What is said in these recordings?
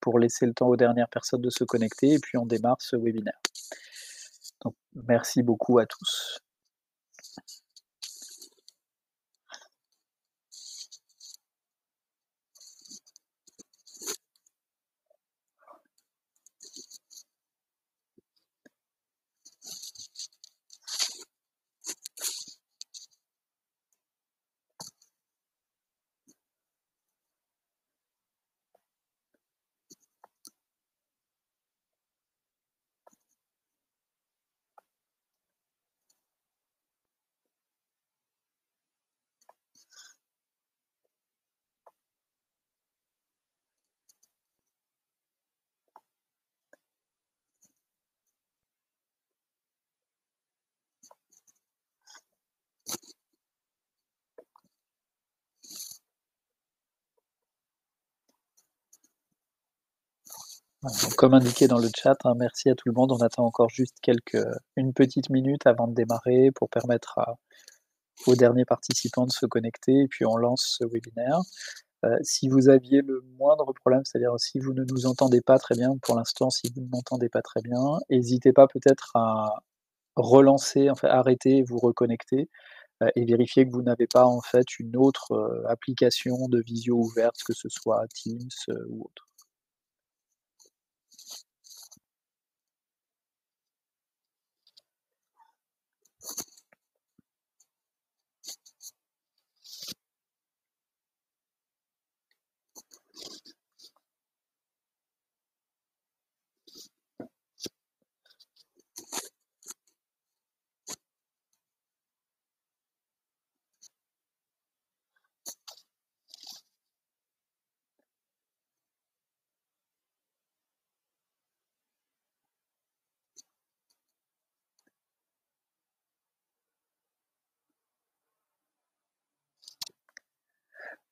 pour laisser le temps aux dernières personnes de se connecter et puis on démarre ce webinaire. Donc merci beaucoup à tous. Voilà, donc comme indiqué dans le chat, hein, merci à tout le monde. On attend encore juste une petite minute avant de démarrer pour permettre aux derniers participants de se connecter et puis on lance ce webinaire. Si vous aviez le moindre problème, c'est-à-dire si vous ne nous entendez pas très bien, pour l'instant, si vous ne m'entendez pas très bien, n'hésitez pas peut-être à relancer, enfin arrêter et vous reconnecter et vérifier que vous n'avez pas en fait une autre application de visio ouverte, que ce soit Teams ou autre.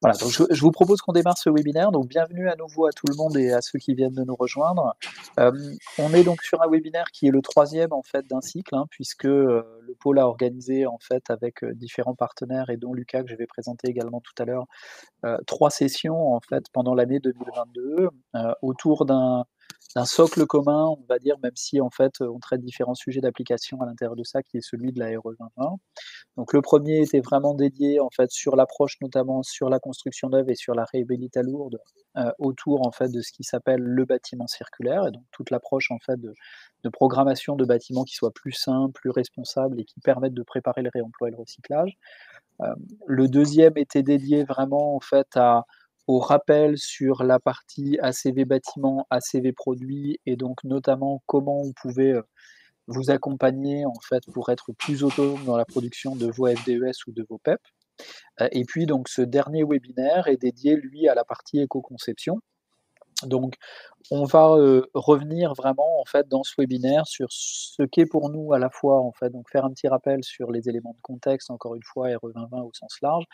Voilà, donc je vous propose qu'on démarre ce webinaire. Donc bienvenue à nouveau à tout le monde et à ceux qui viennent de nous rejoindre. On est donc sur un webinaire qui est le 3e en fait d'un cycle, hein, puisque le pôle a organisé en fait avec différents partenaires et dont Lucas que je vais présenter également tout à l'heure, 3 sessions en fait pendant l'année 2022 autour d'un socle commun, on va dire, même si en fait on traite différents sujets d'application à l'intérieur de ça, qui est celui de la RE 2020. Donc le premier était vraiment dédié en fait sur l'approche, notamment sur la construction neuve et sur la réhabilitation lourde, autour en fait de ce qui s'appelle le bâtiment circulaire et donc toute l'approche en fait de programmation de bâtiments qui soient plus simples, plus responsables et qui permettent de préparer le réemploi et le recyclage. Le deuxième était dédié vraiment en fait au rappel sur la partie ACV bâtiment, ACV produits et donc notamment comment on pouvait, vous accompagner en fait pour être plus autonome dans la production de vos FDES ou de vos PEP. Et puis donc ce dernier webinaire est dédié lui à la partie éco-conception. Donc on va, revenir vraiment en fait dans ce webinaire sur ce qu'est pour nous à la fois en fait donc faire un petit rappel sur les éléments de contexte, encore une fois RE 2020 au sens large,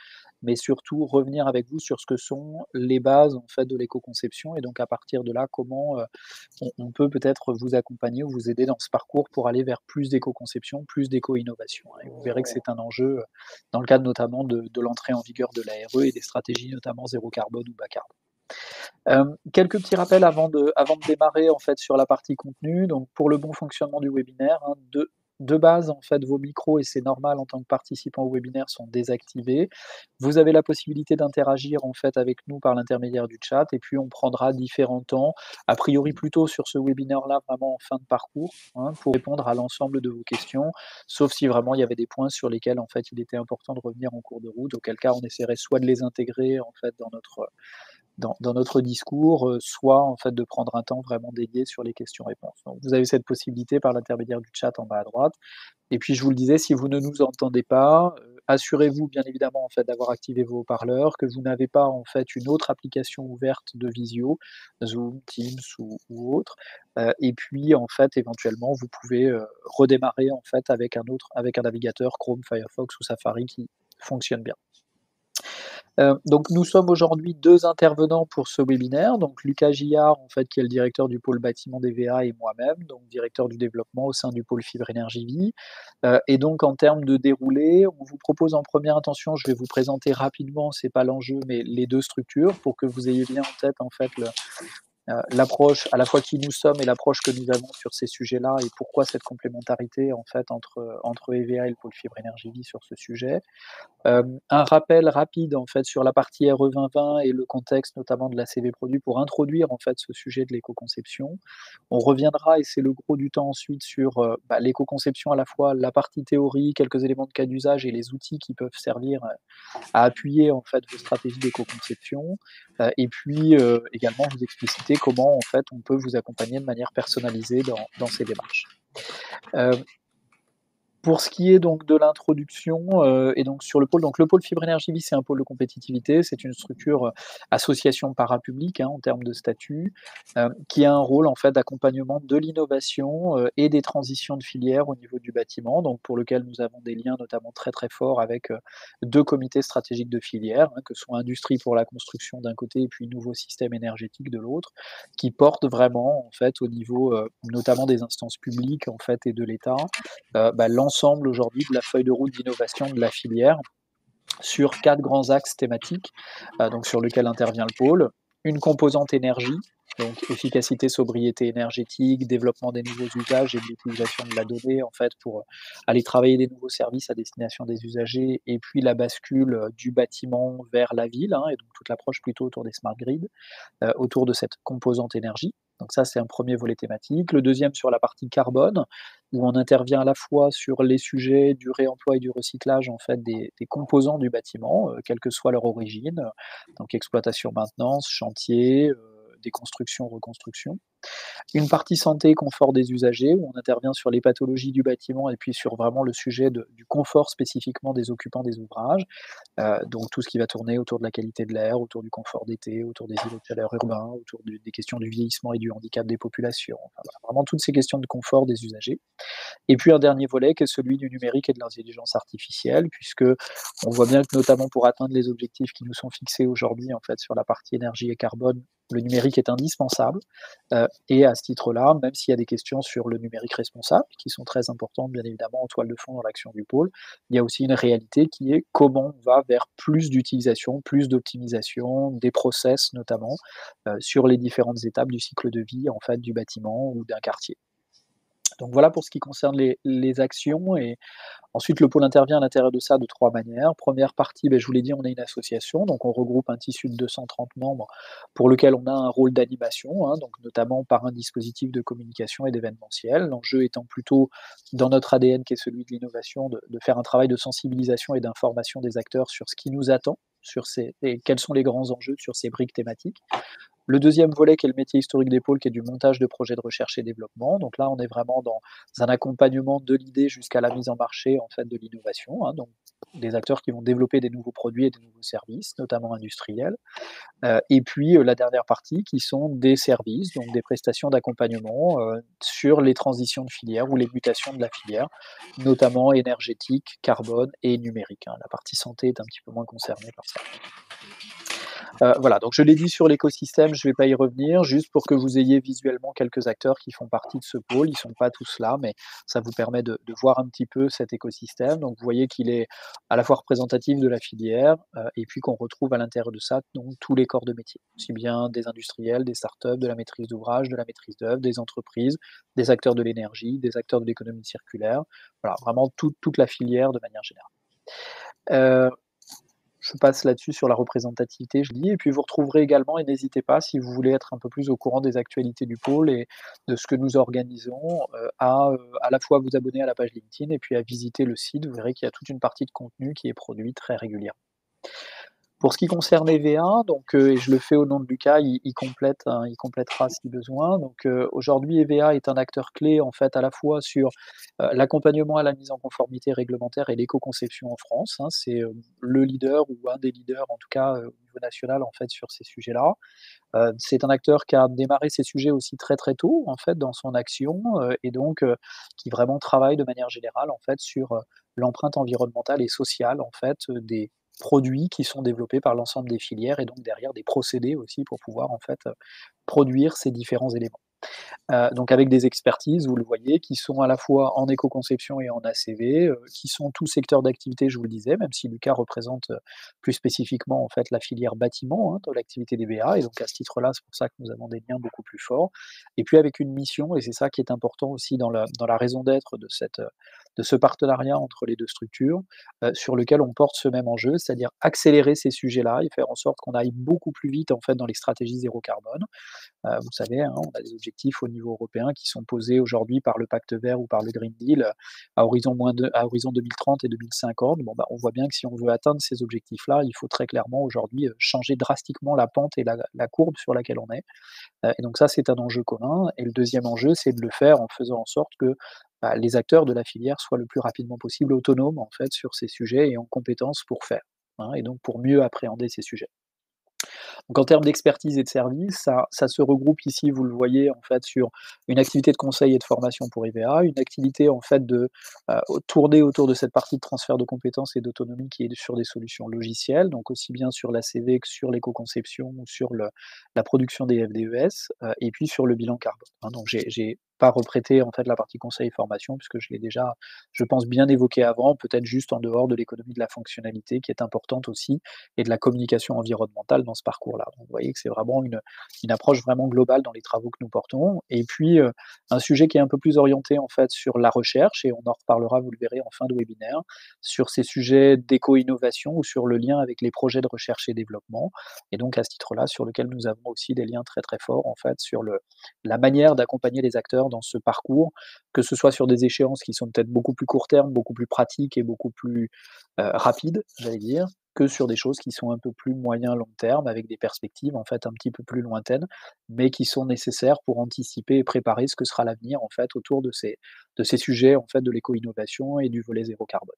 mais surtout revenir avec vous sur ce que sont les bases en fait de l'éco-conception et donc à partir de là comment, on peut peut-être vous accompagner ou vous aider dans ce parcours pour aller vers plus d'éco-conception, plus d'éco-innovation, hein, et vous verrez que c'est un enjeu, dans le cadre notamment de l'entrée en vigueur de la RE et des stratégies notamment zéro carbone ou bas carbone. Quelques petits rappels avant de démarrer en fait sur la partie contenu. Donc pour le bon fonctionnement du webinaire, hein, de base en fait vos micros et c'est normal en tant que participant au webinaire sont désactivés. Vous avez la possibilité d'interagir en fait avec nous par l'intermédiaire du chat et puis on prendra différents temps, a priori plutôt sur ce webinaire-là vraiment en fin de parcours, hein, pour répondre à l'ensemble de vos questions, sauf si vraiment il y avait des points sur lesquels en fait il était important de revenir en cours de route, auquel cas on essaierait soit de les intégrer en fait dans notre discours, soit en fait de prendre un temps vraiment dédié sur les questions-réponses. Donc vous avez cette possibilité par l'intermédiaire du chat en bas à droite. Et puis je vous le disais, si vous ne nous entendez pas, assurez-vous bien évidemment en fait d'avoir activé vos haut-parleurs, que vous n'avez pas en fait une autre application ouverte de visio, Zoom, Teams ou autre. Et puis en fait éventuellement vous pouvez, redémarrer en fait avec un navigateur Chrome, Firefox ou Safari qui fonctionne bien. Donc nous sommes aujourd'hui 2 intervenants pour ce webinaire, donc Lucas Gillard, en fait, qui est le directeur du pôle bâtiment d'EVA et moi-même, donc directeur du développement au sein du pôle fibre énergie vie. Et donc en termes de déroulé, on vous propose en première intention, je vais vous présenter rapidement, c'est pas l'enjeu, mais les 2 structures pour que vous ayez bien en tête, en fait, l'approche à la fois qui nous sommes et l'approche que nous avons sur ces sujets-là et pourquoi cette complémentarité en fait entre EVA et le pôle fibre énergie vie sur ce sujet. Un rappel rapide en fait sur la partie RE 2020 et le contexte notamment de la CV produit pour introduire en fait ce sujet de l'éco-conception. On reviendra et c'est le gros du temps ensuite sur, l'éco-conception à la fois la partie théorie, quelques éléments de cas d'usage et les outils qui peuvent servir, à appuyer en fait vos stratégies d'éco-conception, et puis, également vous expliciter comment en fait on peut vous accompagner de manière personnalisée dans ces démarches. Heu pour ce qui est donc de l'introduction, et donc sur le pôle Fibre Énergie Vie, c'est un pôle de compétitivité, c'est une structure, association parapublique, hein, en termes de statut, qui a un rôle en fait d'accompagnement de l'innovation, et des transitions de filière au niveau du bâtiment, donc pour lequel nous avons des liens notamment très, très forts avec, 2 comités stratégiques de filière, hein, que sont Industrie pour la construction d'un côté et puis Nouveau système énergétique de l'autre, qui portent vraiment en fait au niveau, notamment des instances publiques en fait et de l'État, l'ensemble aujourd'hui de la feuille de route d'innovation de la filière sur 4 grands axes thématiques, donc sur lequel intervient le pôle. Une composante énergie, donc efficacité, sobriété énergétique, développement des nouveaux usages et de l'utilisation de la donnée en fait pour, aller travailler des nouveaux services à destination des usagers et puis la bascule, du bâtiment vers la ville, hein, et donc toute l'approche plutôt autour des smart grids, autour de cette composante énergie. Donc ça, c'est un premier volet thématique. Le deuxième sur la partie carbone, où on intervient à la fois sur les sujets du réemploi et du recyclage en fait des composants du bâtiment, quelle que soit leur origine, donc exploitation, maintenance, chantier, déconstruction, reconstruction. Une partie santé, confort des usagers, où on intervient sur les pathologies du bâtiment et puis sur vraiment le sujet du confort spécifiquement des occupants des ouvrages. Donc tout ce qui va tourner autour de la qualité de l'air, autour du confort d'été, autour des îlots de chaleur urbains, autour des questions du vieillissement et du handicap des populations, enfin voilà, vraiment toutes ces questions de confort des usagers. Et puis un dernier volet qui est celui du numérique et de l'intelligence artificielle, puisque on voit bien que notamment pour atteindre les objectifs qui nous sont fixés aujourd'hui en fait sur la partie énergie et carbone, le numérique est indispensable. Et à ce titre-là, même s'il y a des questions sur le numérique responsable, qui sont très importantes bien évidemment en toile de fond dans l'action du pôle, il y a aussi une réalité qui est comment on va vers plus d'utilisation, plus d'optimisation, des process notamment, sur les différentes étapes du cycle de vie en fait du bâtiment ou d'un quartier. Donc voilà pour ce qui concerne les actions et ensuite le pôle intervient à l'intérieur de ça de 3 manières. Première partie, je vous l'ai dit, on est une association, donc on regroupe un tissu de 230 membres pour lequel on a un rôle d'animation, hein, donc notamment par un dispositif de communication et d'événementiel. L'enjeu étant plutôt dans notre ADN qui est celui de l'innovation, de faire un travail de sensibilisation et d'information des acteurs sur ce qui nous attend, sur ces et quels sont les grands enjeux sur ces briques thématiques. Le deuxième volet qui est le métier historique des pôles, qui est du montage de projets de recherche et développement. Donc là, on est vraiment dans un accompagnement de l'idée jusqu'à la mise en marché en fait de l'innovation, hein, donc des acteurs qui vont développer des nouveaux produits et des nouveaux services, notamment industriels. Et puis, la dernière partie qui sont des services, donc des prestations d'accompagnement, sur les transitions de filière ou les mutations de la filière, notamment énergétique, carbone et numérique, hein. La partie santé est un petit peu moins concernée par ça. Voilà, donc je l'ai dit sur l'écosystème, je ne vais pas y revenir, juste pour que vous ayez visuellement quelques acteurs qui font partie de ce pôle. Ils ne sont pas tous là, mais ça vous permet de voir un petit peu cet écosystème. Donc vous voyez qu'il est à la fois représentatif de la filière, et puis qu'on retrouve à l'intérieur de ça, donc tous les corps de métier, aussi bien des industriels, des startups, de la maîtrise d'ouvrage, de la maîtrise d'œuvre, des entreprises, des acteurs de l'énergie, des acteurs de l'économie circulaire. Voilà, vraiment toute la filière de manière générale. Heu je passe là-dessus sur la représentativité, je dis et puis vous retrouverez également et n'hésitez pas si vous voulez être un peu plus au courant des actualités du pôle et de ce que nous organisons, à la fois vous abonner à la page LinkedIn et puis à visiter le site. Vous verrez qu'il y a toute une partie de contenu qui est produit très régulièrement. Pour ce qui concerne EVA, donc et je le fais au nom de Lucas, il complète, hein, il complétera si besoin. Donc aujourd'hui, EVA est un acteur clé, en fait, à la fois sur, l'accompagnement à la mise en conformité réglementaire et l'éco-conception en France, hein. C'est, le leader ou un des leaders, en tout cas, au niveau national, en fait, sur ces sujets-là. C'est un acteur qui a démarré ces sujets aussi très, très tôt, en fait, dans son action, et donc qui vraiment travaille de manière générale, en fait, sur, l'empreinte environnementale et sociale, en fait, des produits qui sont développés par l'ensemble des filières et donc derrière des procédés aussi pour pouvoir, en fait, produire ces différents éléments. Donc avec des expertises, vous le voyez, qui sont à la fois en éco-conception et en ACV, qui sont tous secteurs d'activité, je vous le disais, même si Lucas représente, plus spécifiquement, en fait, la filière bâtiment, hein, de l'activité DBA et donc à ce titre-là, c'est pour ça que nous avons des liens beaucoup plus forts et puis avec une mission et c'est ça qui est important aussi dans la raison d'être de ce partenariat entre les 2 structures, sur lequel on porte ce même enjeu, c'est-à-dire accélérer ces sujets-là et faire en sorte qu'on aille beaucoup plus vite, en fait, dans les stratégies zéro carbone. Vous savez, hein, on a des objectifs au niveau européen qui sont posés aujourd'hui par le Pacte vert ou par le Green Deal, à horizon 2030 et 2050. Bon, bah, on voit bien que si on veut atteindre ces objectifs-là, il faut très clairement aujourd'hui, changer drastiquement la pente et la courbe sur laquelle on est. Et donc ça, c'est un enjeu commun et le deuxième enjeu, c'est de le faire en faisant en sorte que, bah, les acteurs de la filière soient le plus rapidement possible autonomes, en fait, sur ces sujets et en compétences pour faire, hein, et donc pour mieux appréhender ces sujets. Donc en termes d'expertise et de service, ça se regroupe ici, vous le voyez, en fait, sur une activité de conseil et de formation pour EVA, une activité en fait tournée autour de cette partie de transfert de compétences et d'autonomie qui est sur des solutions logicielles, donc aussi bien sur l'ACV que sur l'éco-conception ou sur la production des FDES, et puis sur le bilan carbone, hein. Donc j'ai pas reprêté en fait la partie conseil et formation puisque je l'ai déjà, je pense, bien évoqué avant, peut-être juste en dehors de l'économie de la fonctionnalité qui est importante aussi et de la communication environnementale dans ce parcours-là. Donc vous voyez que c'est vraiment une approche vraiment globale dans les travaux que nous portons et puis, un sujet qui est un peu plus orienté en fait sur la recherche et on en reparlera, vous le verrez en fin de webinaire, sur ces sujets d'éco-innovation ou sur le lien avec les projets de recherche et développement et donc à ce titre-là, sur lequel nous avons aussi des liens très, très forts en fait sur la manière d'accompagner les acteurs dans ce parcours, que ce soit sur des échéances qui sont peut-être beaucoup plus court terme, beaucoup plus pratiques et beaucoup plus, rapides, j'allais dire, que sur des choses qui sont un peu plus moyen long terme avec des perspectives en fait un petit peu plus lointaines, mais qui sont nécessaires pour anticiper et préparer ce que sera l'avenir en fait autour de ces sujets en fait de l'éco-innovation et du volet zéro carbone.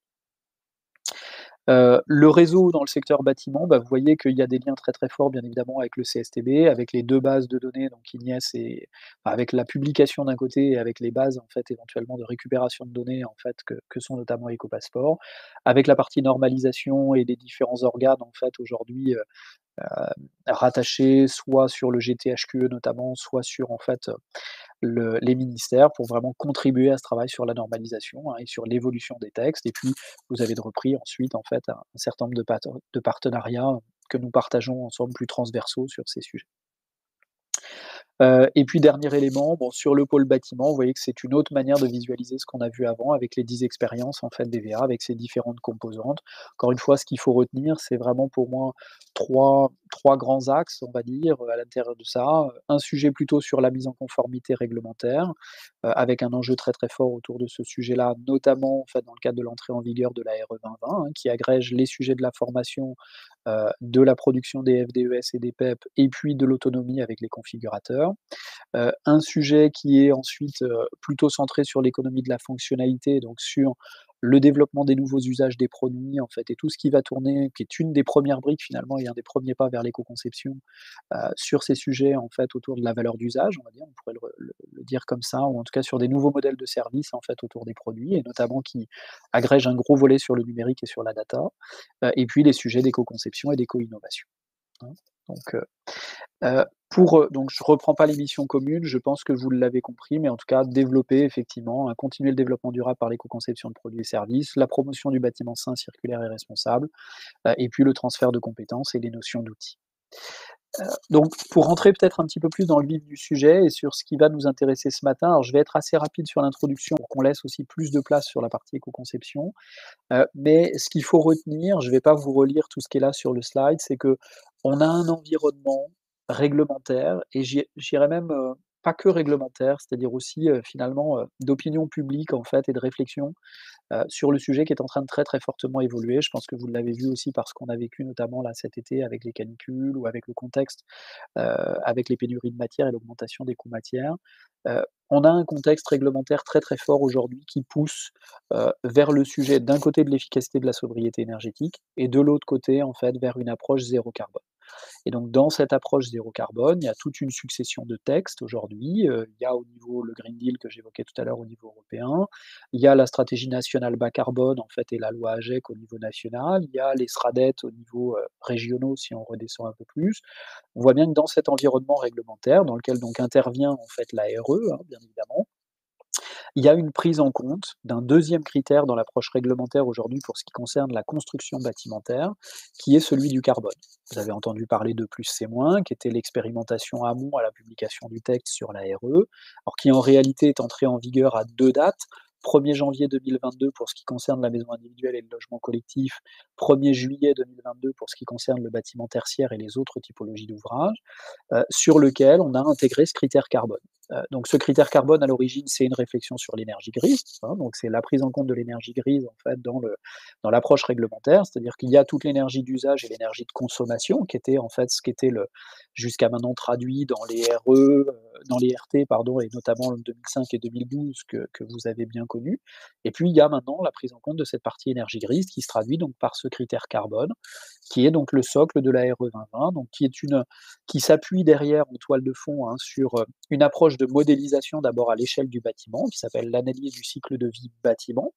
Le réseau dans le secteur bâtiment, bah, vous voyez qu'il y a des liens très, très forts bien évidemment avec le CSTB, avec les 2 bases de données, donc Ignies et avec la publication d'un côté et avec les bases en fait éventuellement de récupération de données en fait que sont notamment Ecopasseport. Avec la partie normalisation et les différents organes en fait aujourd'hui, rattachés soit sur le GTHQE notamment, soit sur en fait, les ministères pour vraiment contribuer à ce travail sur la normalisation, hein, et sur l'évolution des textes et puis vous avez de repris ensuite en fait un certain nombre de partenariats que nous partageons ensemble plus transversaux sur ces sujets. Et puis dernier élément, bon sur le pôle bâtiment, vous voyez que c'est une autre manière de visualiser ce qu'on a vu avant avec les 10 expériences en fait d'EVA, avec ces différentes composantes. Encore une fois, ce qu'il faut retenir, c'est vraiment pour moi trois grands axes, on va dire, à l'intérieur de ça. Un sujet plutôt sur la mise en conformité réglementaire, avec un enjeu très, très fort autour de ce sujet-là, notamment en fait dans le cadre de l'entrée en vigueur de la RE 2020, hein, qui agrège les sujets de la formation, de la production des FDES et des PEP et puis de l'autonomie avec les configurateurs. Un sujet qui est ensuite, plutôt centré sur l'économie de la fonctionnalité, donc sur le développement des nouveaux usages des produits en fait et tout ce qui va tourner, qui est une des premières briques finalement et un des premiers pas vers l'éco-conception, sur ces sujets en fait autour de la valeur d'usage, on va dire, on pourrait le dire comme ça, ou en tout cas sur des nouveaux modèles de services en fait autour des produits et notamment qui agrègent un gros volet sur le numérique et sur la data, et puis les sujets d'éco-conception et d'éco-innovation, hein. Donc donc je reprends pas les missions communes, je pense que vous l'avez compris, mais en tout cas développer effectivement, continuer le développement durable par l'éco-conception de produits et services, la promotion du bâtiment sain, circulaire et responsable, et puis le transfert de compétences et les notions d'outils. Donc pour rentrer peut-être un petit peu plus dans le vif du sujet et sur ce qui va nous intéresser ce matin, alors je vais être assez rapide sur l'introduction pour qu'on laisse aussi plus de place sur la partie éco-conception, mais ce qu'il faut retenir, je ne vais pas vous relire tout ce qui est là sur le slide, c'est que on a un environnement réglementaire et j'irais même, pas que réglementaire, c'est-à-dire aussi, finalement, d'opinion publique en fait et de réflexion, sur le sujet qui est en train de très, très fortement évoluer. Je pense que vous l'avez vu aussi parce qu'on a vécu notamment là cet été avec les canicules ou avec le contexte, avec les pénuries de matières et l'augmentation des coûts matières. On a un contexte réglementaire très, très fort aujourd'hui qui pousse, vers le sujet d'un côté de l'efficacité de la sobriété énergétique et de l'autre côté en fait vers une approche zéro carbone. Et donc dans cette approche zéro carbone, il y a toute une succession de textes aujourd'hui. Il y a au niveau le Green Deal que j'évoquais tout à l'heure au niveau européen, il y a la stratégie nationale bas carbone en fait et la loi AGEC au niveau national, il y a les SRADET au niveau, régionaux si on redescend un peu plus. On voit bien que dans cet environnement réglementaire dans lequel donc intervient en fait la RE, hein, bien évidemment, il y a une prise en compte d'un deuxième critère dans l'approche réglementaire aujourd'hui pour ce qui concerne la construction bâtimentaire, qui est celui du carbone. Vous avez entendu parler de plus c'est moins, qui était l'expérimentation amont à la publication du texte sur la RE, alors qui en réalité est entrée en vigueur à 2 dates. 1er janvier 2022 pour ce qui concerne la maison individuelle et le logement collectif, 1er juillet 2022 pour ce qui concerne le bâtiment tertiaire et les autres typologies d'ouvrages, sur lequel on a intégré ce critère carbone. Donc ce critère carbone, à l'origine, c'est une réflexion sur l'énergie grise, hein, donc c'est la prise en compte de l'énergie grise, en fait, dans l'approche réglementaire. C'est-à-dire qu'il y a toute l'énergie d'usage et l'énergie de consommation qui était, en fait, ce qui était jusqu'à maintenant traduit dans les RE, dans les RT, pardon, et notamment le 2005 et 2012 que vous avez bien connu. Et puis, il y a maintenant la prise en compte de cette partie énergie grise qui se traduit donc par ce critère carbone, qui est donc le socle de la RE 2020, donc qui s'appuie derrière en toile de fond, hein, sur, une approche de modélisation d'abord à l'échelle du bâtiment, qui s'appelle l'analyse du cycle de vie bâtiment.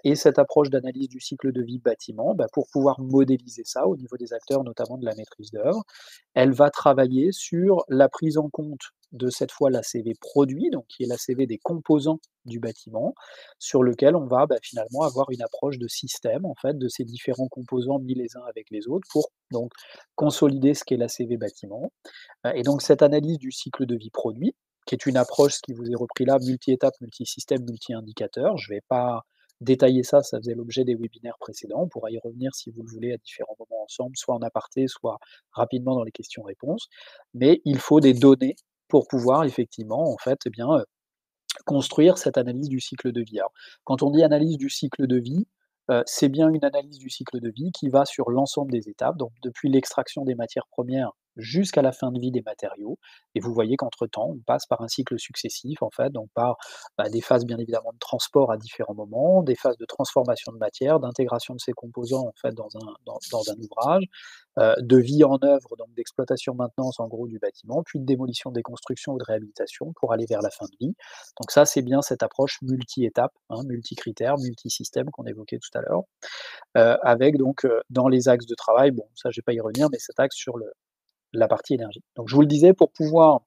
Et cette approche d'analyse du cycle de vie bâtiment, bah, pour pouvoir modéliser ça au niveau des acteurs, notamment de la maîtrise d'œuvre, elle va travailler sur la prise en compte de cette fois l'ACV produit, donc qui est l'ACV des composants du bâtiment, sur lequel on va, bah, finalement avoir une approche de système, en fait, de ces différents composants mis les uns avec les autres pour donc consolider ce qu'est l'ACV bâtiment. Et donc cette analyse du cycle de vie produit, qui est une approche, ce qui vous est repris là, multi-étapes, multi-système, multi-indicateur. Je ne vais pas détailler ça, ça faisait l'objet des webinaires précédents. On pourra y revenir si vous le voulez à différents moments ensemble, soit en aparté, soit rapidement dans les questions-réponses. Mais il faut des données pour pouvoir effectivement, en fait, eh bien, construire cette analyse du cycle de vie. Alors, quand on dit analyse du cycle de vie, c'est bien une analyse du cycle de vie qui va sur l'ensemble des étapes, donc depuis l'extraction des matières premières jusqu'à la fin de vie des matériaux. Et vous voyez qu'entre-temps, on passe par un cycle successif, en fait, donc par bah, des phases bien évidemment de transport à différents moments, des phases de transformation de matière, d'intégration de ces composants en fait dans un ouvrage, de vie en œuvre, donc d'exploitation-maintenance en gros du bâtiment, puis de démolition, déconstruction ou de réhabilitation pour aller vers la fin de vie. Donc ça, c'est bien cette approche multi-étapes, hein, multi-critères, multi-systèmes qu'on évoquait tout à l'heure, avec donc dans les axes de travail, bon ça je vais pas y revenir, mais cet axe sur la partie énergie. Donc je vous le disais, pour pouvoir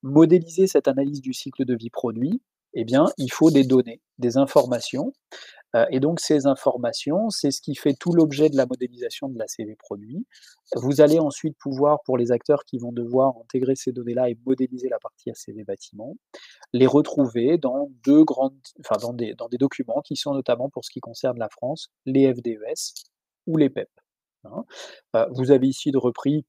modéliser cette analyse du cycle de vie produit, eh bien il faut des données, des informations, et donc ces informations, c'est ce qui fait tout l'objet de la modélisation de la CV produit. Vous allez ensuite pouvoir, pour les acteurs qui vont devoir intégrer ces données-là et modéliser la partie ACV bâtiment, les retrouver dans dans des documents qui sont notamment, pour ce qui concerne la France, les FDES ou les PEP, hein. Vous avez ici de repris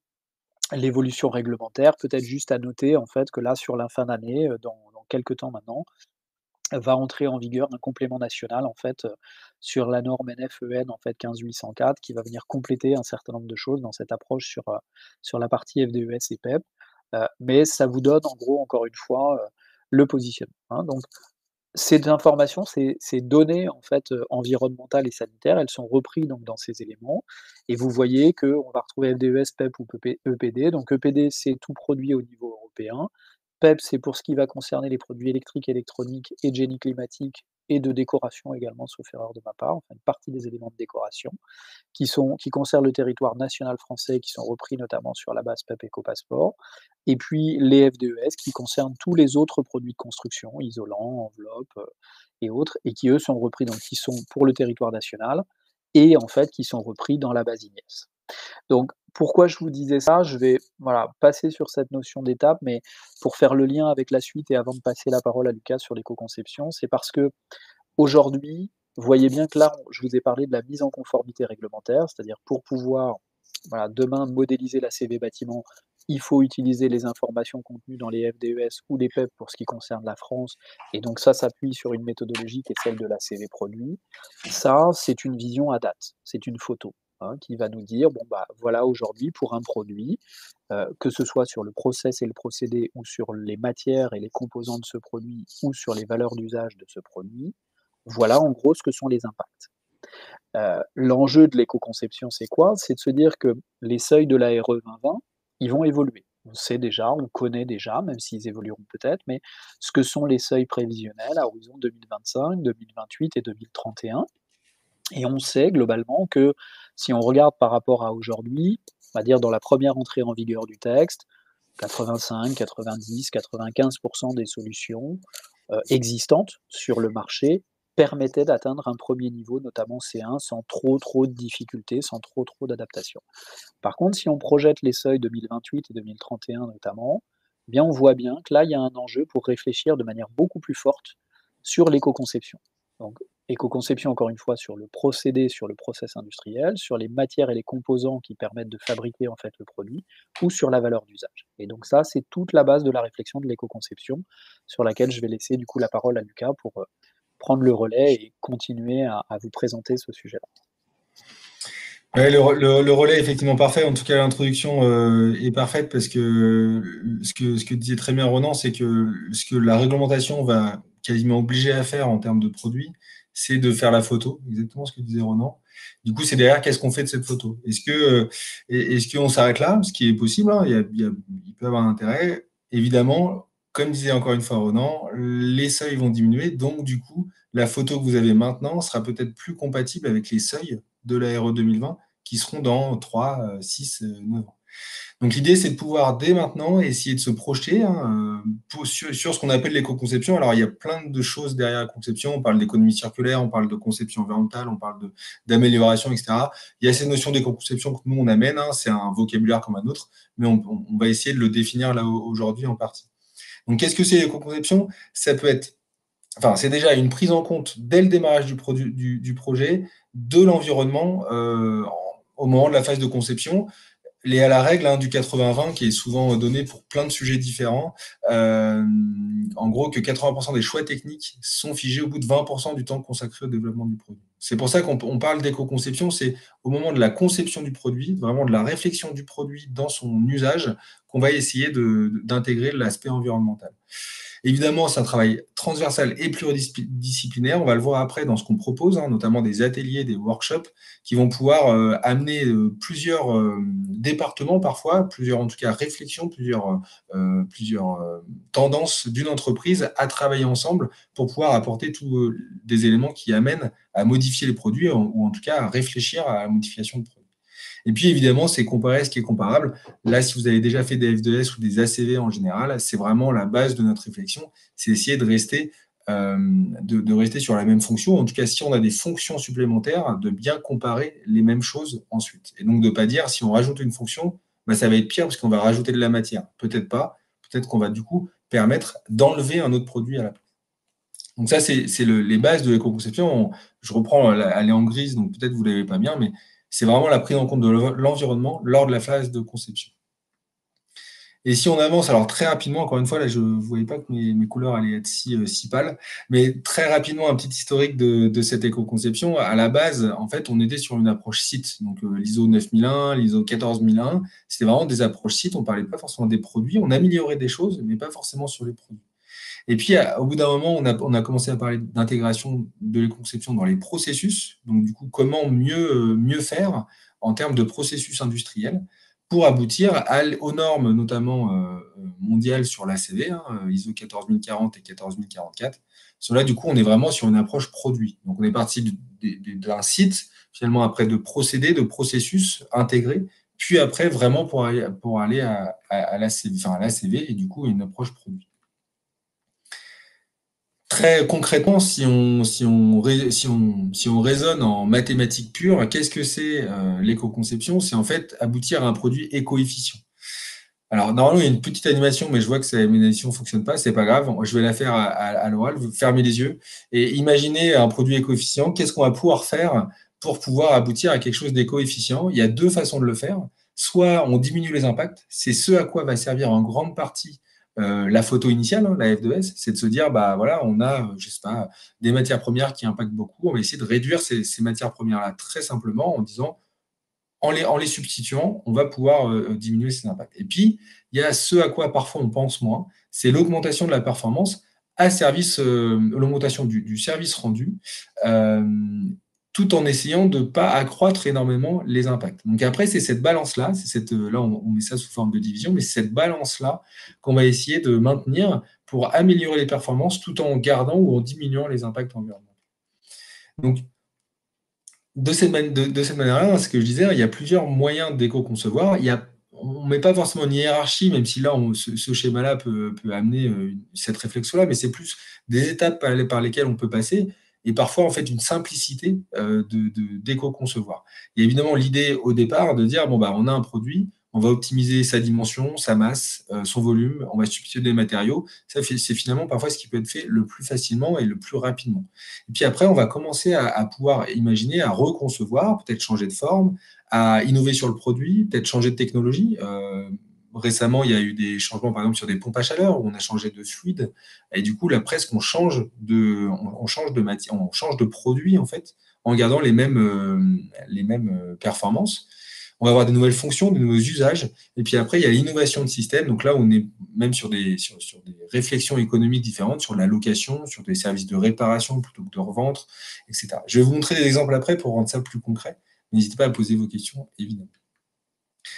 l'évolution réglementaire, peut-être juste à noter en fait que là, sur la fin d'année, dans quelques temps maintenant, va entrer en vigueur un complément national en fait, sur la norme NFEN en fait 15804 qui va venir compléter un certain nombre de choses dans cette approche sur la partie FDES et PEP. Mais ça vous donne en gros encore une fois, le positionnement, hein. Donc ces informations, ces données en fait, environnementales et sanitaires, elles sont reprises donc dans ces éléments et vous voyez qu'on va retrouver FDES, PEP ou EPD. Donc EPD, c'est tout produit au niveau européen. PEP, c'est pour ce qui va concerner les produits électriques, électroniques et de génie climatique et de décoration également, sauf erreur de ma part, enfin une partie des éléments de décoration qui concernent le territoire national français, qui sont repris notamment sur la base PEP Ecopasseport, et puis les FDES qui concernent tous les autres produits de construction, isolants, enveloppes, et autres, et qui eux sont repris, donc qui sont pour le territoire national et en fait qui sont repris dans la base INES. Donc pourquoi je vous disais ça? Je vais, voilà, passer sur cette notion d'étape, mais pour faire le lien avec la suite et avant de passer la parole à Lucas sur l'éco-conception, c'est parce qu'aujourd'hui, vous voyez bien que là, je vous ai parlé de la mise en conformité réglementaire, c'est-à-dire pour pouvoir, voilà, demain modéliser la CV bâtiment, il faut utiliser les informations contenues dans les FDES ou les PEP pour ce qui concerne la France, et donc ça s'appuie sur une méthodologie qui est celle de la CV produit. Ça, c'est une vision à date, c'est une photo, hein, qui va nous dire, bon bah voilà aujourd'hui pour un produit, que ce soit sur le process et le procédé ou sur les matières et les composants de ce produit ou sur les valeurs d'usage de ce produit, voilà en gros ce que sont les impacts. L'enjeu de l'éco-conception, c'est quoi? C'est de se dire que les seuils de la RE 2020, ils vont évoluer. On sait déjà, on connaît déjà, même s'ils évolueront peut-être, mais ce que sont les seuils prévisionnels à horizon 2025, 2028 et 2031. Et on sait globalement que si on regarde par rapport à aujourd'hui, on va dire dans la première entrée en vigueur du texte, 85, 90, 95 des solutions, existantes sur le marché permettaient d'atteindre un premier niveau, notamment C1, sans trop de difficultés, sans trop d'adaptation. Par contre, si on projette les seuils 2028 et 2031 notamment, eh bien, on voit bien que là, il y a un enjeu pour réfléchir de manière beaucoup plus forte sur l'éco-conception. Donc, éco-conception, encore une fois, sur le procédé, sur le process industriel, sur les matières et les composants qui permettent de fabriquer en fait le produit, ou sur la valeur d'usage. Et donc ça, c'est toute la base de la réflexion de l'éco-conception, sur laquelle je vais laisser du coup la parole à Lucas pour prendre le relais et continuer à vous présenter ce sujet-là. Ouais, le relais est effectivement parfait. En tout cas, l'introduction est parfaite parce que ce que disait très bien Ronan, c'est que ce que la réglementation va quasiment obliger à faire en termes de produits, c'est de faire la photo, exactement ce que disait Ronan. Du coup, c'est derrière, qu'est-ce qu'on fait de cette photo? Est-ce qu'on s'arrête là? Ce qui est possible, hein, il peut y avoir un intérêt. Évidemment, comme disait encore une fois Ronan, les seuils vont diminuer, donc du coup, la photo que vous avez maintenant sera peut-être plus compatible avec les seuils de la RE 2020 qui seront dans 3, 6, 9 ans. Donc l'idée, c'est de pouvoir dès maintenant essayer de se projeter, hein, sur ce qu'on appelle l'éco-conception. Alors il y a plein de choses derrière la conception. On parle d'économie circulaire, on parle de conception environnementale, on parle d'amélioration, etc. Il y a ces notions d'éco-conception que nous, on amène. Hein, c'est un vocabulaire comme un autre, mais on va essayer de le définir là aujourd'hui en partie. Donc qu'est-ce que c'est l'éco-conception? Ça peut être, enfin, c'est déjà une prise en compte dès le démarrage du projet de l'environnement au moment de la phase de conception. Les à la règle, hein, du 80-20 qui est souvent donné pour plein de sujets différents. Euh, En gros, que 80% des choix techniques sont figés au bout de 20% du temps consacré au développement du produit. C'est pour ça qu'on parle d'éco-conception, c'est au moment de la conception du produit, vraiment de la réflexion du produit dans son usage, qu'on va essayer d'intégrer l'aspect environnemental. Évidemment, c'est un travail transversal et pluridisciplinaire. On va le voir après dans ce qu'on propose, hein, notamment des ateliers, des workshops qui vont pouvoir amener plusieurs départements parfois, plusieurs en tout cas réflexions, plusieurs tendances d'une entreprise à travailler ensemble pour pouvoir apporter tous des éléments qui amènent à modifier les produits ou en tout cas à réfléchir à la modification de produits. Et puis, évidemment, c'est comparer ce qui est comparable. Là, si vous avez déjà fait des F2S ou des ACV en général, c'est vraiment la base de notre réflexion. C'est essayer de rester sur la même fonction. En tout cas, si on a des fonctions supplémentaires, de bien comparer les mêmes choses ensuite. Et donc, de ne pas dire, si on rajoute une fonction, bah, ça va être pire parce qu'on va rajouter de la matière. Peut-être pas. Peut-être qu'on va du coup permettre d'enlever un autre produit à la place. Donc ça, c'est les bases de l'éco-conception. Je reprends, elle est en grise, donc peut-être vous ne l'avez pas bien, mais c'est vraiment la prise en compte de l'environnement lors de la phase de conception. Et si on avance, alors très rapidement, encore une fois, là, je ne voyais pas que mes couleurs allaient être si pâles, mais très rapidement, un petit historique de cette éco-conception. À la base, en fait, on était sur une approche site, donc l'ISO 9001, l'ISO 14001, c'était vraiment des approches sites, on ne parlait pas forcément des produits, on améliorait des choses, mais pas forcément sur les produits. Et puis, au bout d'un moment, on a commencé à parler d'intégration de l'éco-conception dans les processus. Donc, du coup, comment mieux faire en termes de processus industriels pour aboutir aux normes, notamment mondiales sur l'ACV, hein, ISO 14040 et 14044. Sur là, du coup, on est vraiment sur une approche produit. Donc, on est parti d'un site, finalement, après de procédés, de processus intégrés, puis après, vraiment pour aller à l'ACV et du coup, une approche produit. Très concrètement, si on raisonne en mathématiques pures, qu'est-ce que c'est l'éco-conception? C'est en fait aboutir à un produit éco-efficient. Alors, normalement, il y a une petite animation, mais je vois que cette animation ne fonctionne pas, c'est pas grave. Je vais la faire à l'oral. Vous fermez les yeux et imaginez un produit éco-efficient. Qu'est-ce qu'on va pouvoir faire pour pouvoir aboutir à quelque chose d'éco-efficient? Il y a deux façons de le faire. Soit on diminue les impacts, c'est ce à quoi va servir en grande partie la photo initiale, hein, la F2S, c'est de se dire, bah voilà, on a, je sais pas, des matières premières qui impactent beaucoup. On va essayer de réduire ces matières premières-là très simplement en disant, en les substituant, on va pouvoir diminuer ces impacts. Et puis, il y a ce à quoi parfois on pense moins, c'est l'augmentation de la performance l'augmentation du service rendu, euh, tout en essayant de ne pas accroître énormément les impacts. Donc après, c'est cette balance-là, là on met ça sous forme de division, mais c'est cette balance-là qu'on va essayer de maintenir pour améliorer les performances tout en gardant ou en diminuant les impacts environnementaux. Donc, de cette manière-là, ce que je disais, il y a plusieurs moyens d'éco-concevoir. On ne met pas forcément une hiérarchie, même si là, ce schéma-là peut amener cette réflexion-là, mais c'est plus des étapes par lesquelles on peut passer et parfois, en fait, une simplicité d'éco-concevoir. Il y a évidemment l'idée au départ de dire, bon, bah, on a un produit, on va optimiser sa dimension, sa masse, son volume, on va substituer des matériaux. Ça, c'est finalement parfois ce qui peut être fait le plus facilement et le plus rapidement. Et puis après, on va commencer à pouvoir imaginer, à reconcevoir, peut-être changer de forme, à innover sur le produit, peut-être changer de technologie. Récemment, il y a eu des changements, par exemple, sur des pompes à chaleur, où on a changé de fluide. Et du coup, là, presque, on change de matière, on change de produit, en fait, en gardant les mêmes performances. On va avoir des nouvelles fonctions, de nouveaux usages. Et puis après, il y a l'innovation de système. Donc là, on est même sur des réflexions économiques différentes, sur la location, sur des services de réparation plutôt que de revente, etc. Je vais vous montrer des exemples après pour rendre ça plus concret. N'hésitez pas à poser vos questions, évidemment.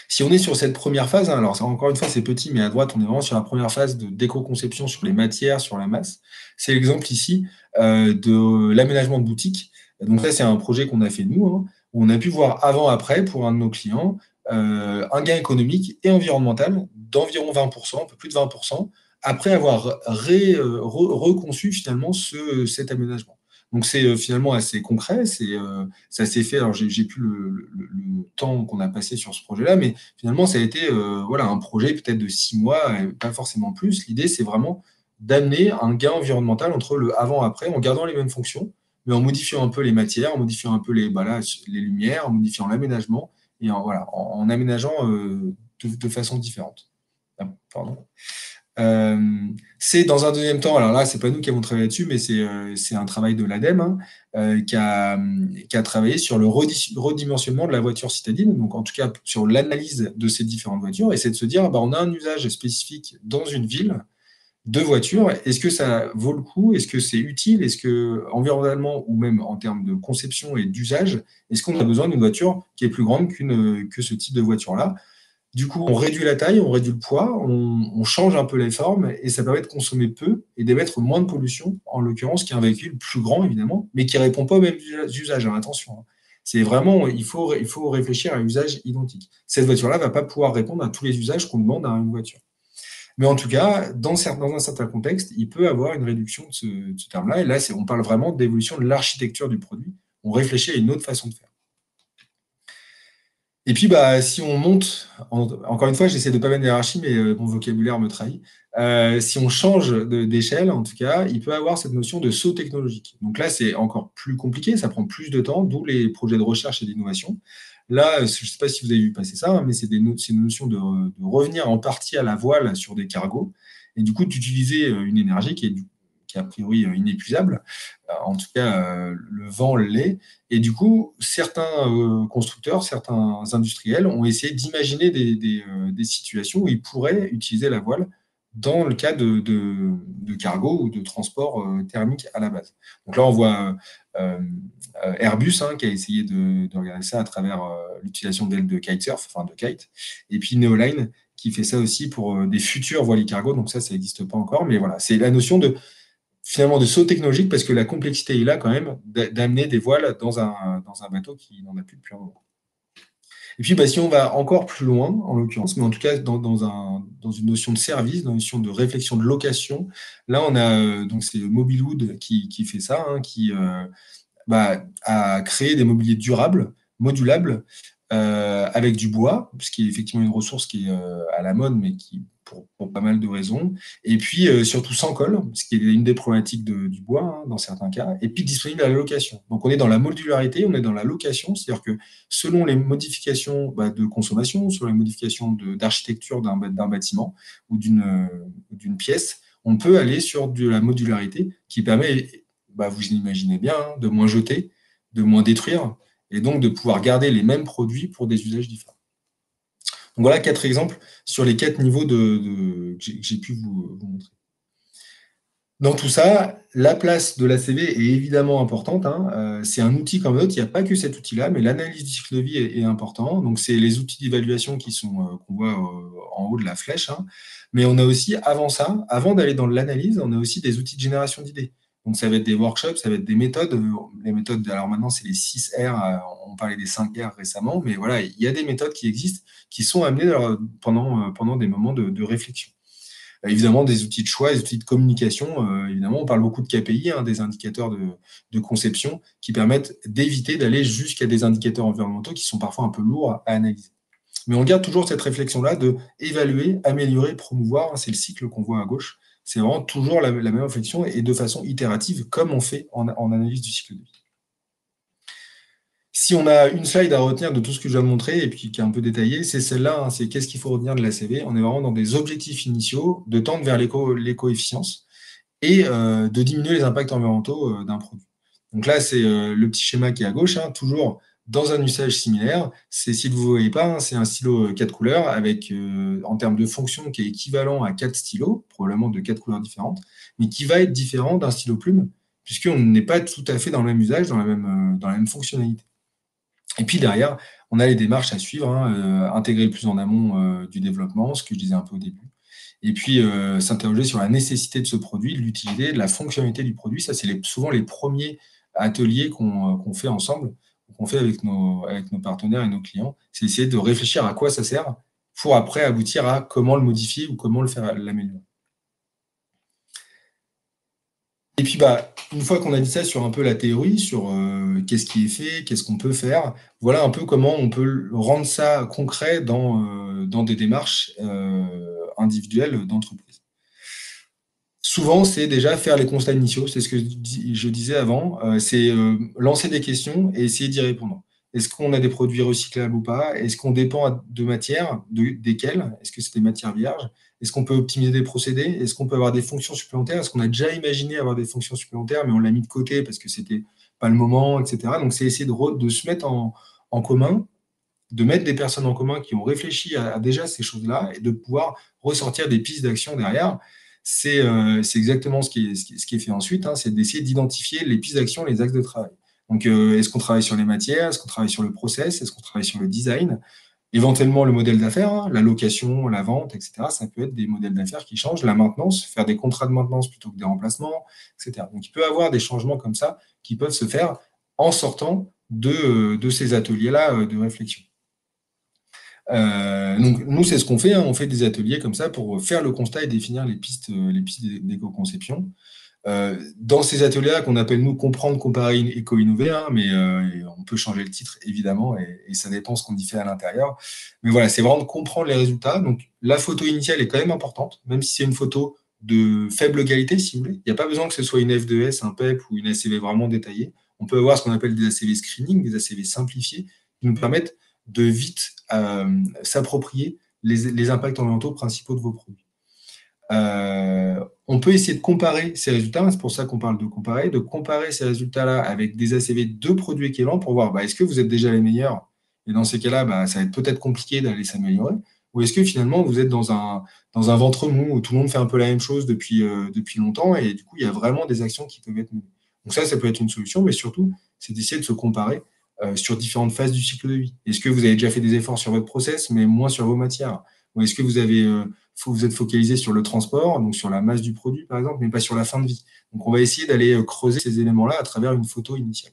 Si on est sur cette première phase, alors encore une fois, c'est petit, mais à droite, on est vraiment sur la première phase d'éco-conception sur les matières, sur la masse. C'est l'exemple ici de l'aménagement de boutique. Donc ça, c'est un projet qu'on a fait nous, où on a pu voir avant-après pour un de nos clients un gain économique et environnemental d'environ 20%, un peu plus de 20%, après avoir reconçu finalement cet aménagement. Donc c'est finalement assez concret, ça s'est fait, alors j'ai plus le temps qu'on a passé sur ce projet-là, mais finalement ça a été un projet peut-être de 6 mois, pas forcément plus. L'idée c'est vraiment d'amener un gain environnemental entre le avant-après, en gardant les mêmes fonctions, mais en modifiant un peu les matières, en modifiant un peu les lumières, en modifiant l'aménagement, et en aménageant de façon différente. Ah, pardon. C'est dans un deuxième temps, alors là, c'est pas nous qui avons travaillé là-dessus, mais c'est un travail de l'ADEME qui a travaillé sur le redimensionnement de la voiture citadine, donc en tout cas sur l'analyse de ces différentes voitures, et c'est de se dire, bah, on a un usage spécifique dans une ville de voitures, est-ce que ça vaut le coup, est-ce que c'est utile, est-ce que environnementalement ou même en termes de conception et d'usage, est-ce qu'on a besoin d'une voiture qui est plus grande que ce type de voiture-là? Du coup, on réduit la taille, on réduit le poids, on change un peu les formes et ça permet de consommer peu et d'émettre moins de pollution, en l'occurrence, qu'un véhicule plus grand, évidemment, mais qui ne répond pas aux mêmes usages. Hein, attention, c'est vraiment, il faut réfléchir à un usage identique. Cette voiture-là ne va pas pouvoir répondre à tous les usages qu'on demande à une voiture. Mais en tout cas, dans un certain contexte, il peut avoir une réduction de ce terme-là. Et là, on parle vraiment d'évolution de l'architecture du produit. On réfléchit à une autre façon de faire. Et puis, bah, si on monte, encore une fois, j'essaie de ne pas mettre de hiérarchie, mais mon vocabulaire me trahit. Si on change d'échelle, en tout cas, il peut avoir cette notion de saut technologique. Donc là, c'est encore plus compliqué, ça prend plus de temps, d'où les projets de recherche et d'innovation. Là, je ne sais pas si vous avez vu passer ça, mais c'est une notion de revenir en partie à la voile sur des cargos, et du coup, d'utiliser une énergie qui est a priori inépuisable. En tout cas, le vent l'est. Et du coup, certains constructeurs, certains industriels ont essayé d'imaginer des situations où ils pourraient utiliser la voile dans le cas de cargo ou de transport thermique à la base. Donc là, on voit Airbus qui a essayé de regarder ça à travers l'utilisation d'ailes de kitesurf, enfin de kite, et puis Neoline qui fait ça aussi pour des futurs voiliers cargo. Donc ça n'existe pas encore, mais voilà, c'est la notion finalement de saut technologique parce que la complexité est là quand même d'amener des voiles dans un bateau qui n'en a plus depuis un moment. Et puis, si on va encore plus loin, en l'occurrence, mais en tout cas dans une notion de service, dans une notion de réflexion de location, là, on a donc c'est Mobilwood qui fait ça, qui a créé des mobiliers durables, modulables, avec du bois, ce qui est effectivement une ressource qui est à la mode, mais qui pour pas mal de raisons. Et puis surtout sans colle, ce qui est une des problématiques du bois dans certains cas, et puis disponible à la location. Donc on est dans la modularité, on est dans la location, c'est-à-dire que selon les modifications de consommation, selon les modifications d'architecture d'un bâtiment ou d'une pièce, on peut aller sur de la modularité qui permet, vous imaginez bien, de moins jeter, de moins détruire, et donc de pouvoir garder les mêmes produits pour des usages différents. Donc voilà 4 exemples sur les 4 niveaux que j'ai pu vous montrer. Dans tout ça, la place de l'ACV est évidemment importante, hein. C'est un outil comme d'autres, il n'y a pas que cet outil-là, mais l'analyse du cycle de vie est important. Donc, c'est les outils d'évaluation qu'on voit en haut de la flèche, hein. Mais on a aussi, avant ça, avant d'aller dans l'analyse, on a aussi des outils de génération d'idées. Donc, ça va être des workshops, ça va être des méthodes. Les méthodes, alors maintenant, c'est les 6 R, on parlait des 5 R récemment, mais voilà, il y a des méthodes qui existent, qui sont amenées pendant des moments de réflexion. Évidemment, des outils de choix, des outils de communication. Évidemment, on parle beaucoup de KPI, hein, des indicateurs de conception, qui permettent d'éviter d'aller jusqu'à des indicateurs environnementaux qui sont parfois un peu lourds à analyser. Mais on garde toujours cette réflexion-là de évaluer, améliorer, promouvoir. C'est le cycle qu'on voit à gauche. C'est vraiment toujours la même réflexion et de façon itérative, comme on fait en analyse du cycle de vie. Si on a une slide à retenir de tout ce que je viens de montrer et puis qui est un peu détaillée, c'est celle-là, hein, c'est qu'est-ce qu'il faut retenir de l'ACV. On est vraiment dans des objectifs initiaux, de tendre vers l'éco-efficience et de diminuer les impacts environnementaux d'un produit. Donc là, c'est le petit schéma qui est à gauche, hein, toujours dans un usage similaire. C'est, si vous ne voyez pas, hein, c'est un stylo 4 couleurs avec, en termes de fonction, qui est équivalent à 4 stylos, probablement de 4 couleurs différentes, mais qui va être différent d'un stylo plume, puisqu'on n'est pas tout à fait dans le même usage, dans la même fonctionnalité. Et puis derrière, on a les démarches à suivre, hein, intégrer plus en amont du développement, ce que je disais un peu au début. Et puis s'interroger sur la nécessité de ce produit, de l'utilité, de la fonctionnalité du produit. Ça, c'est souvent les premiers ateliers qu'on fait ensemble, qu'on fait avec nos partenaires et nos clients. C'est essayer de réfléchir à quoi ça sert pour après aboutir à comment le modifier ou comment le faire l'améliorer. Et puis, une fois qu'on a dit ça sur un peu la théorie, sur qu'est-ce qui est fait, qu'est-ce qu'on peut faire, voilà un peu comment on peut rendre ça concret dans des démarches individuelles d'entreprise. Souvent, c'est déjà faire les constats initiaux, c'est ce que je disais avant, c'est lancer des questions et essayer d'y répondre. Est-ce qu'on a des produits recyclables ou pas? Est-ce qu'on dépend de matières? Desquelles? Est-ce que c'est des matières vierges? Est-ce qu'on peut optimiser des procédés? Est-ce qu'on peut avoir des fonctions supplémentaires? Est-ce qu'on a déjà imaginé avoir des fonctions supplémentaires, mais on l'a mis de côté parce que c'était pas le moment, etc. Donc, c'est essayer de se mettre en commun, de mettre des personnes en commun qui ont réfléchi à déjà ces choses-là et de pouvoir ressortir des pistes d'action derrière. C'est exactement ce qui est fait ensuite, hein, c'est d'essayer d'identifier les pistes d'action, les axes de travail. Donc, est-ce qu'on travaille sur les matières? Est-ce qu'on travaille sur le process? Est-ce qu'on travaille sur le design? Éventuellement, le modèle d'affaires, hein, la location, la vente, etc. Ça peut être des modèles d'affaires qui changent. La maintenance, faire des contrats de maintenance plutôt que des remplacements, etc. Donc, il peut y avoir des changements comme ça qui peuvent se faire en sortant de ces ateliers-là de réflexion. Donc, nous, c'est ce qu'on fait, hein, on fait des ateliers comme ça pour faire le constat et définir les pistes d'éco-conception. Dans ces ateliers-là qu'on appelle, nous, comprendre, comparer, éco-innover, hein, mais on peut changer le titre, évidemment, et ça dépend ce qu'on y fait à l'intérieur. Mais voilà, c'est vraiment de comprendre les résultats. Donc, la photo initiale est quand même importante, même si c'est une photo de faible qualité, si vous voulez. Il n'y a pas besoin que ce soit une F2S, un PEP ou une ACV vraiment détaillée. On peut avoir ce qu'on appelle des ACV screening, des ACV simplifiés, qui nous permettent de vite s'approprier les impacts environnementaux principaux de vos produits. On peut essayer de comparer ces résultats, hein, c'est pour ça qu'on parle de comparer ces résultats-là avec des ACV de produits équivalents pour voir est-ce que vous êtes déjà les meilleurs, et dans ces cas-là, ça va être peut-être compliqué d'aller s'améliorer, ou est-ce que finalement vous êtes dans un ventre mou où tout le monde fait un peu la même chose depuis longtemps, et du coup il y a vraiment des actions qui peuvent être menées. Donc ça peut être une solution, mais surtout c'est d'essayer de se comparer sur différentes phases du cycle de vie. Est-ce que vous avez déjà fait des efforts sur votre process, mais moins sur vos matières? Ou est-ce que vous êtes focalisé sur le transport, donc sur la masse du produit, par exemple, mais pas sur la fin de vie? Donc, on va essayer d'aller creuser ces éléments-là à travers une photo initiale.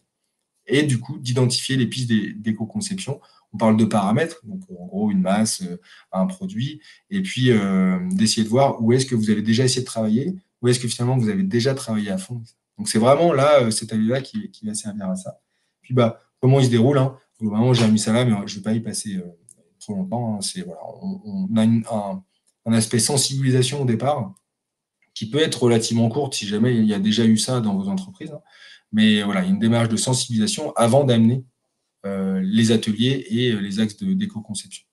Et du coup, d'identifier les pistes d'éco-conception. On parle de paramètres, donc en gros, une masse, un produit, et puis d'essayer de voir où est-ce que vous avez déjà essayé de travailler, où est-ce que finalement vous avez déjà travaillé à fond. Donc, c'est vraiment là, cet avis-là qui va servir à ça. Puis, comment il se déroule, hein. Vraiment, j'ai mis ça là, mais je ne vais pas y passer trop longtemps. Hein. Voilà, on a un aspect sensibilisation au départ qui peut être relativement courte si jamais il y a déjà eu ça dans vos entreprises. Hein. Mais voilà, il y a une démarche de sensibilisation avant d'amener les ateliers et les axes d'éco-conception.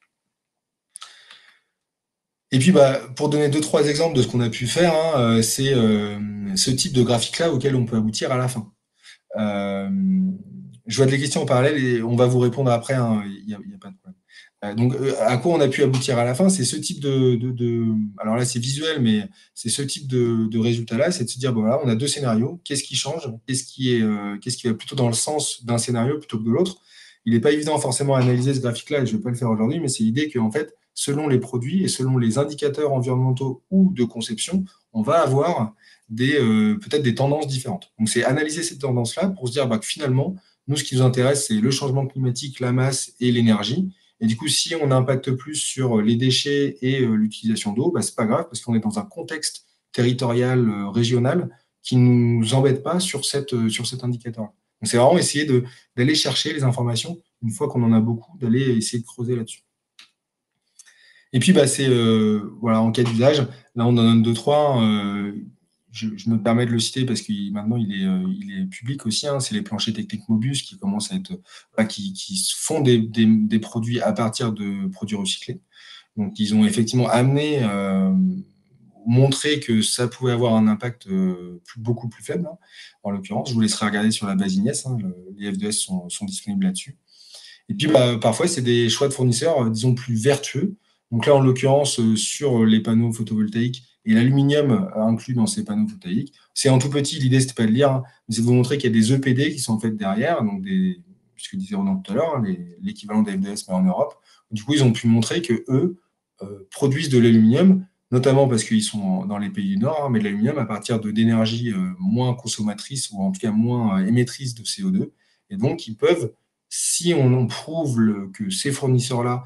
Et puis, pour donner 2-3 exemples de ce qu'on a pu faire, hein, c'est ce type de graphique-là auquel on peut aboutir à la fin. Je vois des questions en parallèle et on va vous répondre après, hein, il n'y a pas de problème. Donc, à quoi on a pu aboutir à la fin, c'est ce type alors là, c'est visuel, mais c'est ce type de résultat-là, c'est de se dire, bon, voilà, on a deux scénarios, qu'est-ce qui change, qu'est-ce qui va plutôt dans le sens d'un scénario plutôt que de l'autre. Il n'est pas évident forcément à analyser ce graphique-là, et je ne vais pas le faire aujourd'hui, mais c'est l'idée qu'en fait, selon les produits et selon les indicateurs environnementaux ou de conception, on va avoir peut-être des tendances différentes. Donc, c'est analyser ces tendances-là pour se dire que finalement, nous, ce qui nous intéresse, c'est le changement climatique, la masse et l'énergie. Et du coup, si on impacte plus sur les déchets et l'utilisation d'eau, ce n'est pas grave parce qu'on est dans un contexte territorial, régional, qui ne nous embête pas sur cet indicateur. Donc, c'est vraiment essayer d'aller chercher les informations, une fois qu'on en a beaucoup, d'aller essayer de creuser là-dessus. Et puis, c'est voilà, en cas d'usage, là, on en donne deux, trois. Je me permets de le citer parce que maintenant, il est public aussi. C'est les planchers techniques Mobius qui commencent à être, qui font des produits à partir de produits recyclés. Donc, ils ont effectivement amené, montré que ça pouvait avoir un impact beaucoup plus faible. En l'occurrence, je vous laisserai regarder sur la base Ignes. Les F2S sont disponibles là-dessus. Et puis, parfois, c'est des choix de fournisseurs, disons, plus vertueux. Donc là, en l'occurrence, sur les panneaux photovoltaïques et l'aluminium inclus dans ces panneaux photovoltaïques, c'est en tout petit, l'idée, c'était pas de lire, mais c'est de vous montrer qu'il y a des EPD qui sont en fait derrière, donc ce que disait Ronan tout à l'heure, l'équivalent des FDS, mais en Europe. Du coup, ils ont pu montrer que eux produisent de l'aluminium, notamment parce qu'ils sont dans les pays du Nord, mais de l'aluminium à partir d'énergies moins consommatrices, ou en tout cas moins émettrices de CO2. Et donc, ils peuvent, si on prouve que ces fournisseurs-là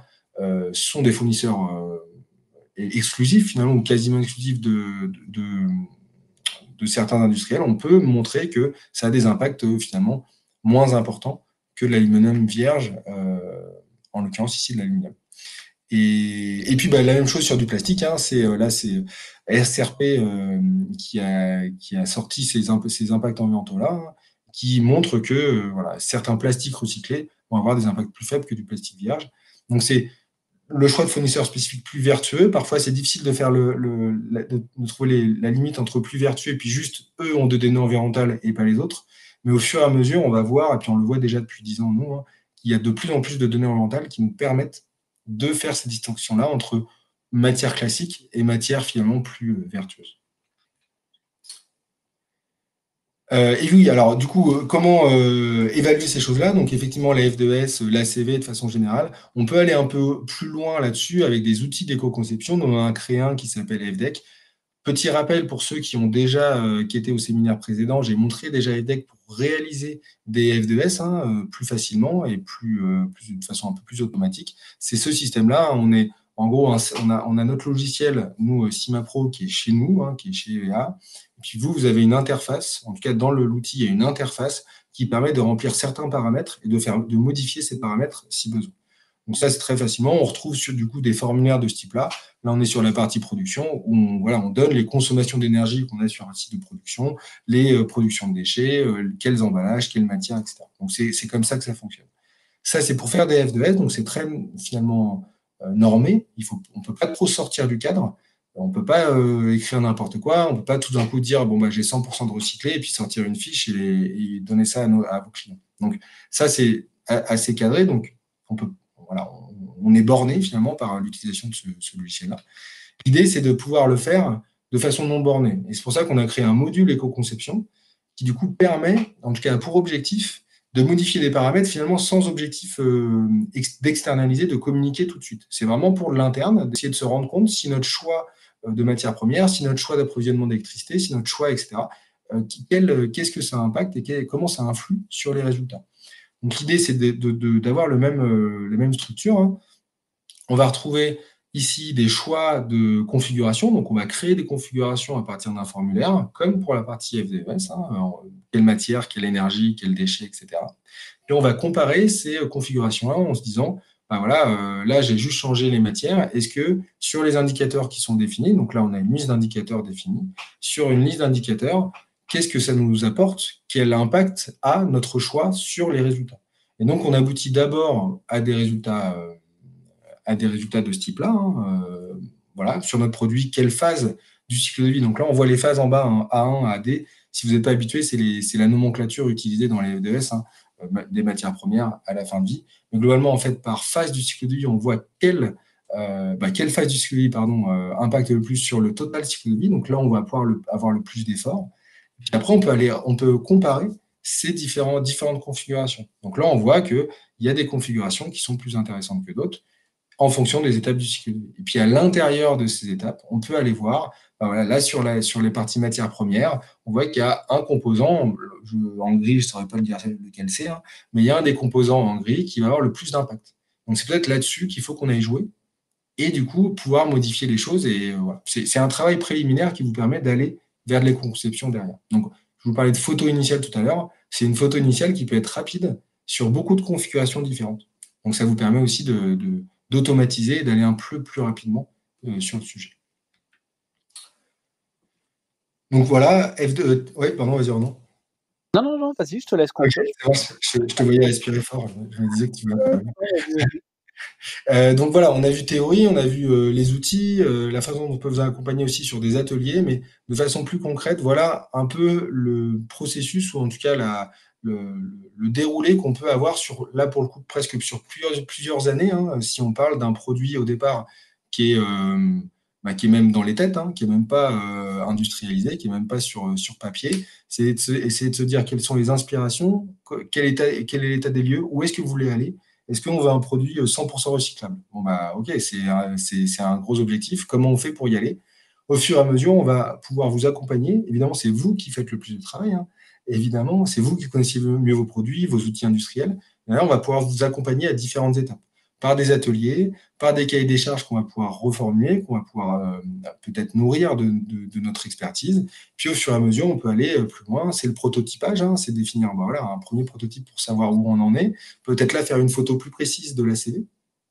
sont des fournisseurs exclusifs, finalement, ou quasiment exclusifs de certains industriels, on peut montrer que ça a des impacts finalement moins importants que de l'aluminium vierge, en l'occurrence ici de l'aluminium. Et puis la même chose sur du plastique, c'est SRP qui a sorti ces impacts environnementaux-là, qui montre que certains plastiques recyclés vont avoir des impacts plus faibles que du plastique vierge. Donc c'est le choix de fournisseurs spécifiques plus vertueux. Parfois, c'est difficile de faire de trouver la limite entre plus vertueux et puis juste eux ont des données environnementales et pas les autres. Mais au fur et à mesure, on va voir, et puis on le voit déjà depuis 10 ans, nous, qu'il y a de plus en plus de données environnementales qui nous permettent de faire cette distinction-là entre matière classique et matière finalement plus vertueuse. Et oui, alors du coup, comment évaluer ces choses-là? Donc effectivement, la F2S, l'ACV de façon générale, on peut aller un peu plus loin là-dessus avec des outils d'éco-conception. On en a créé un qui s'appelle FDEC. Petit rappel pour ceux qui ont déjà qui étaient au séminaire précédent, j'ai montré déjà FDEC pour réaliser des F2S plus facilement et de façon un peu plus automatique. C'est ce système-là. En gros, on a notre logiciel, nous, CIMAPRO, qui est chez nous, qui est chez EVA. Et puis vous avez une interface, en tout cas dans l'outil, il y a une interface qui permet de remplir certains paramètres et de modifier ces paramètres si besoin. Donc ça, c'est très facilement. On retrouve du coup des formulaires de ce type-là. Là, on est sur la partie production où on donne les consommations d'énergie qu'on a sur un site de production, les productions de déchets, quels emballages, quelles matières, etc. Donc c'est comme ça que ça fonctionne. Ça, c'est pour faire des F2S, donc c'est très finalement normé. On ne peut pas trop sortir du cadre. On ne peut pas écrire n'importe quoi. On ne peut pas tout d'un coup dire j'ai 100% de recyclé et puis sortir une fiche et donner ça à vos clients. Donc ça, c'est assez cadré. Donc on est borné finalement par l'utilisation de ce logiciel-là. L'idée, c'est de pouvoir le faire de façon non bornée. Et c'est pour ça qu'on a créé un module éco-conception qui du coup permet, en tout cas pour objectif, de modifier des paramètres finalement sans objectif d'externaliser, de communiquer tout de suite. C'est vraiment pour l'interne, d'essayer de se rendre compte si notre choix de matières premières, si notre choix d'approvisionnement d'électricité, si notre choix, etc., qu'est-ce que ça impacte et comment ça influe sur les résultats. Donc l'idée, c'est d'avoir la même structure. On va retrouver ici des choix de configuration. Donc on va créer des configurations à partir d'un formulaire, comme pour la partie FDS, quelle matière, quelle énergie, quel déchet, etc. Et on va comparer ces configurations-là en se disant, là j'ai juste changé les matières. Est-ce que sur les indicateurs qui sont définis, donc là on a une liste d'indicateurs définie, sur une liste d'indicateurs, qu'est-ce que ça nous apporte? Quel impact a notre choix sur les résultats? Et donc, on aboutit d'abord à des résultats de ce type-là. Sur notre produit, quelle phase du cycle de vie? Donc là, on voit les phases en bas, A1, AD. Si vous n'êtes pas habitué, c'est la nomenclature utilisée dans les FDS. des matières premières à la fin de vie. Mais globalement, en fait, par phase du cycle de vie, on voit quelle phase du cycle de vie impacte le plus sur le total cycle de vie. Donc là, on va pouvoir avoir le plus d'efforts. Puis après, on peut comparer ces différentes configurations. Donc là, on voit qu'il y a des configurations qui sont plus intéressantes que d'autres en fonction des étapes du cycle de vie. Et puis à l'intérieur de ces étapes, on peut aller voir, voilà, là sur les parties matières premières, on voit qu'il y a un composant, en gris, je ne saurais pas le dire lequel c'est, hein, mais il y a un des composants en gris qui va avoir le plus d'impact. Donc c'est peut-être là-dessus qu'il faut qu'on aille jouer et du coup pouvoir modifier les choses. Et voilà. C'est un travail préliminaire qui vous permet d'aller vers de l'éco-conception derrière. Donc je vous parlais de photo initiale tout à l'heure, c'est une photo initiale qui peut être rapide sur beaucoup de configurations différentes. Donc ça vous permet aussi d'automatiser et d'aller un peu plus rapidement sur le sujet. Donc voilà, F2. Oui, pardon, vas-y, Renan. Non, vas-y, je te laisse Ok, conclure. je te voyais respirer fort. Je me disais que tu donc voilà, on a vu théorie, on a vu les outils, la façon dont on peut vous accompagner aussi sur des ateliers, mais de façon plus concrète, voilà un peu le processus ou en tout cas le déroulé qu'on peut avoir là pour le coup presque sur plusieurs années, hein, si on parle d'un produit au départ qui est même dans les têtes, hein, qui est même pas industrialisé, qui est même pas sur papier. C'est essayer de se dire quelles sont les inspirations, quel est l'état des lieux, où est-ce que vous voulez aller. Est-ce qu'on veut un produit 100% recyclable? Bon, bah, ok, c'est un gros objectif. Comment on fait pour y aller? Au fur et à mesure, on va pouvoir vous accompagner. Évidemment, c'est vous qui faites le plus de travail, hein. Évidemment, c'est vous qui connaissez mieux vos produits, vos outils industriels. Et là, on va pouvoir vous accompagner à différentes étapes, par des ateliers, par des cahiers des charges qu'on va pouvoir reformuler, qu'on va pouvoir peut-être nourrir de notre expertise. Puis au fur et à mesure, on peut aller plus loin. C'est le prototypage, hein, c'est définir voilà, un premier prototype pour savoir où on en est. Peut-être là faire une photo plus précise de la CV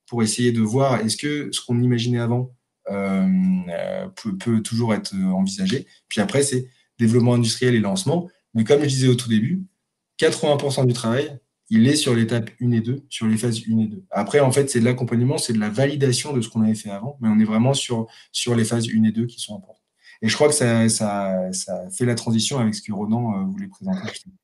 pour essayer de voir est-ce que ce qu'on imaginait avant peut toujours être envisagé. Puis après, c'est développement industriel et lancement. Mais comme je disais au tout début, 80% du travail, il est sur l'étape 1 et 2, sur les phases 1 et 2. Après, en fait, c'est de l'accompagnement, c'est de la validation de ce qu'on avait fait avant, mais on est vraiment sur les phases 1 et 2 qui sont importantes. Et je crois que ça fait la transition avec ce que Ronan voulait présenter justement.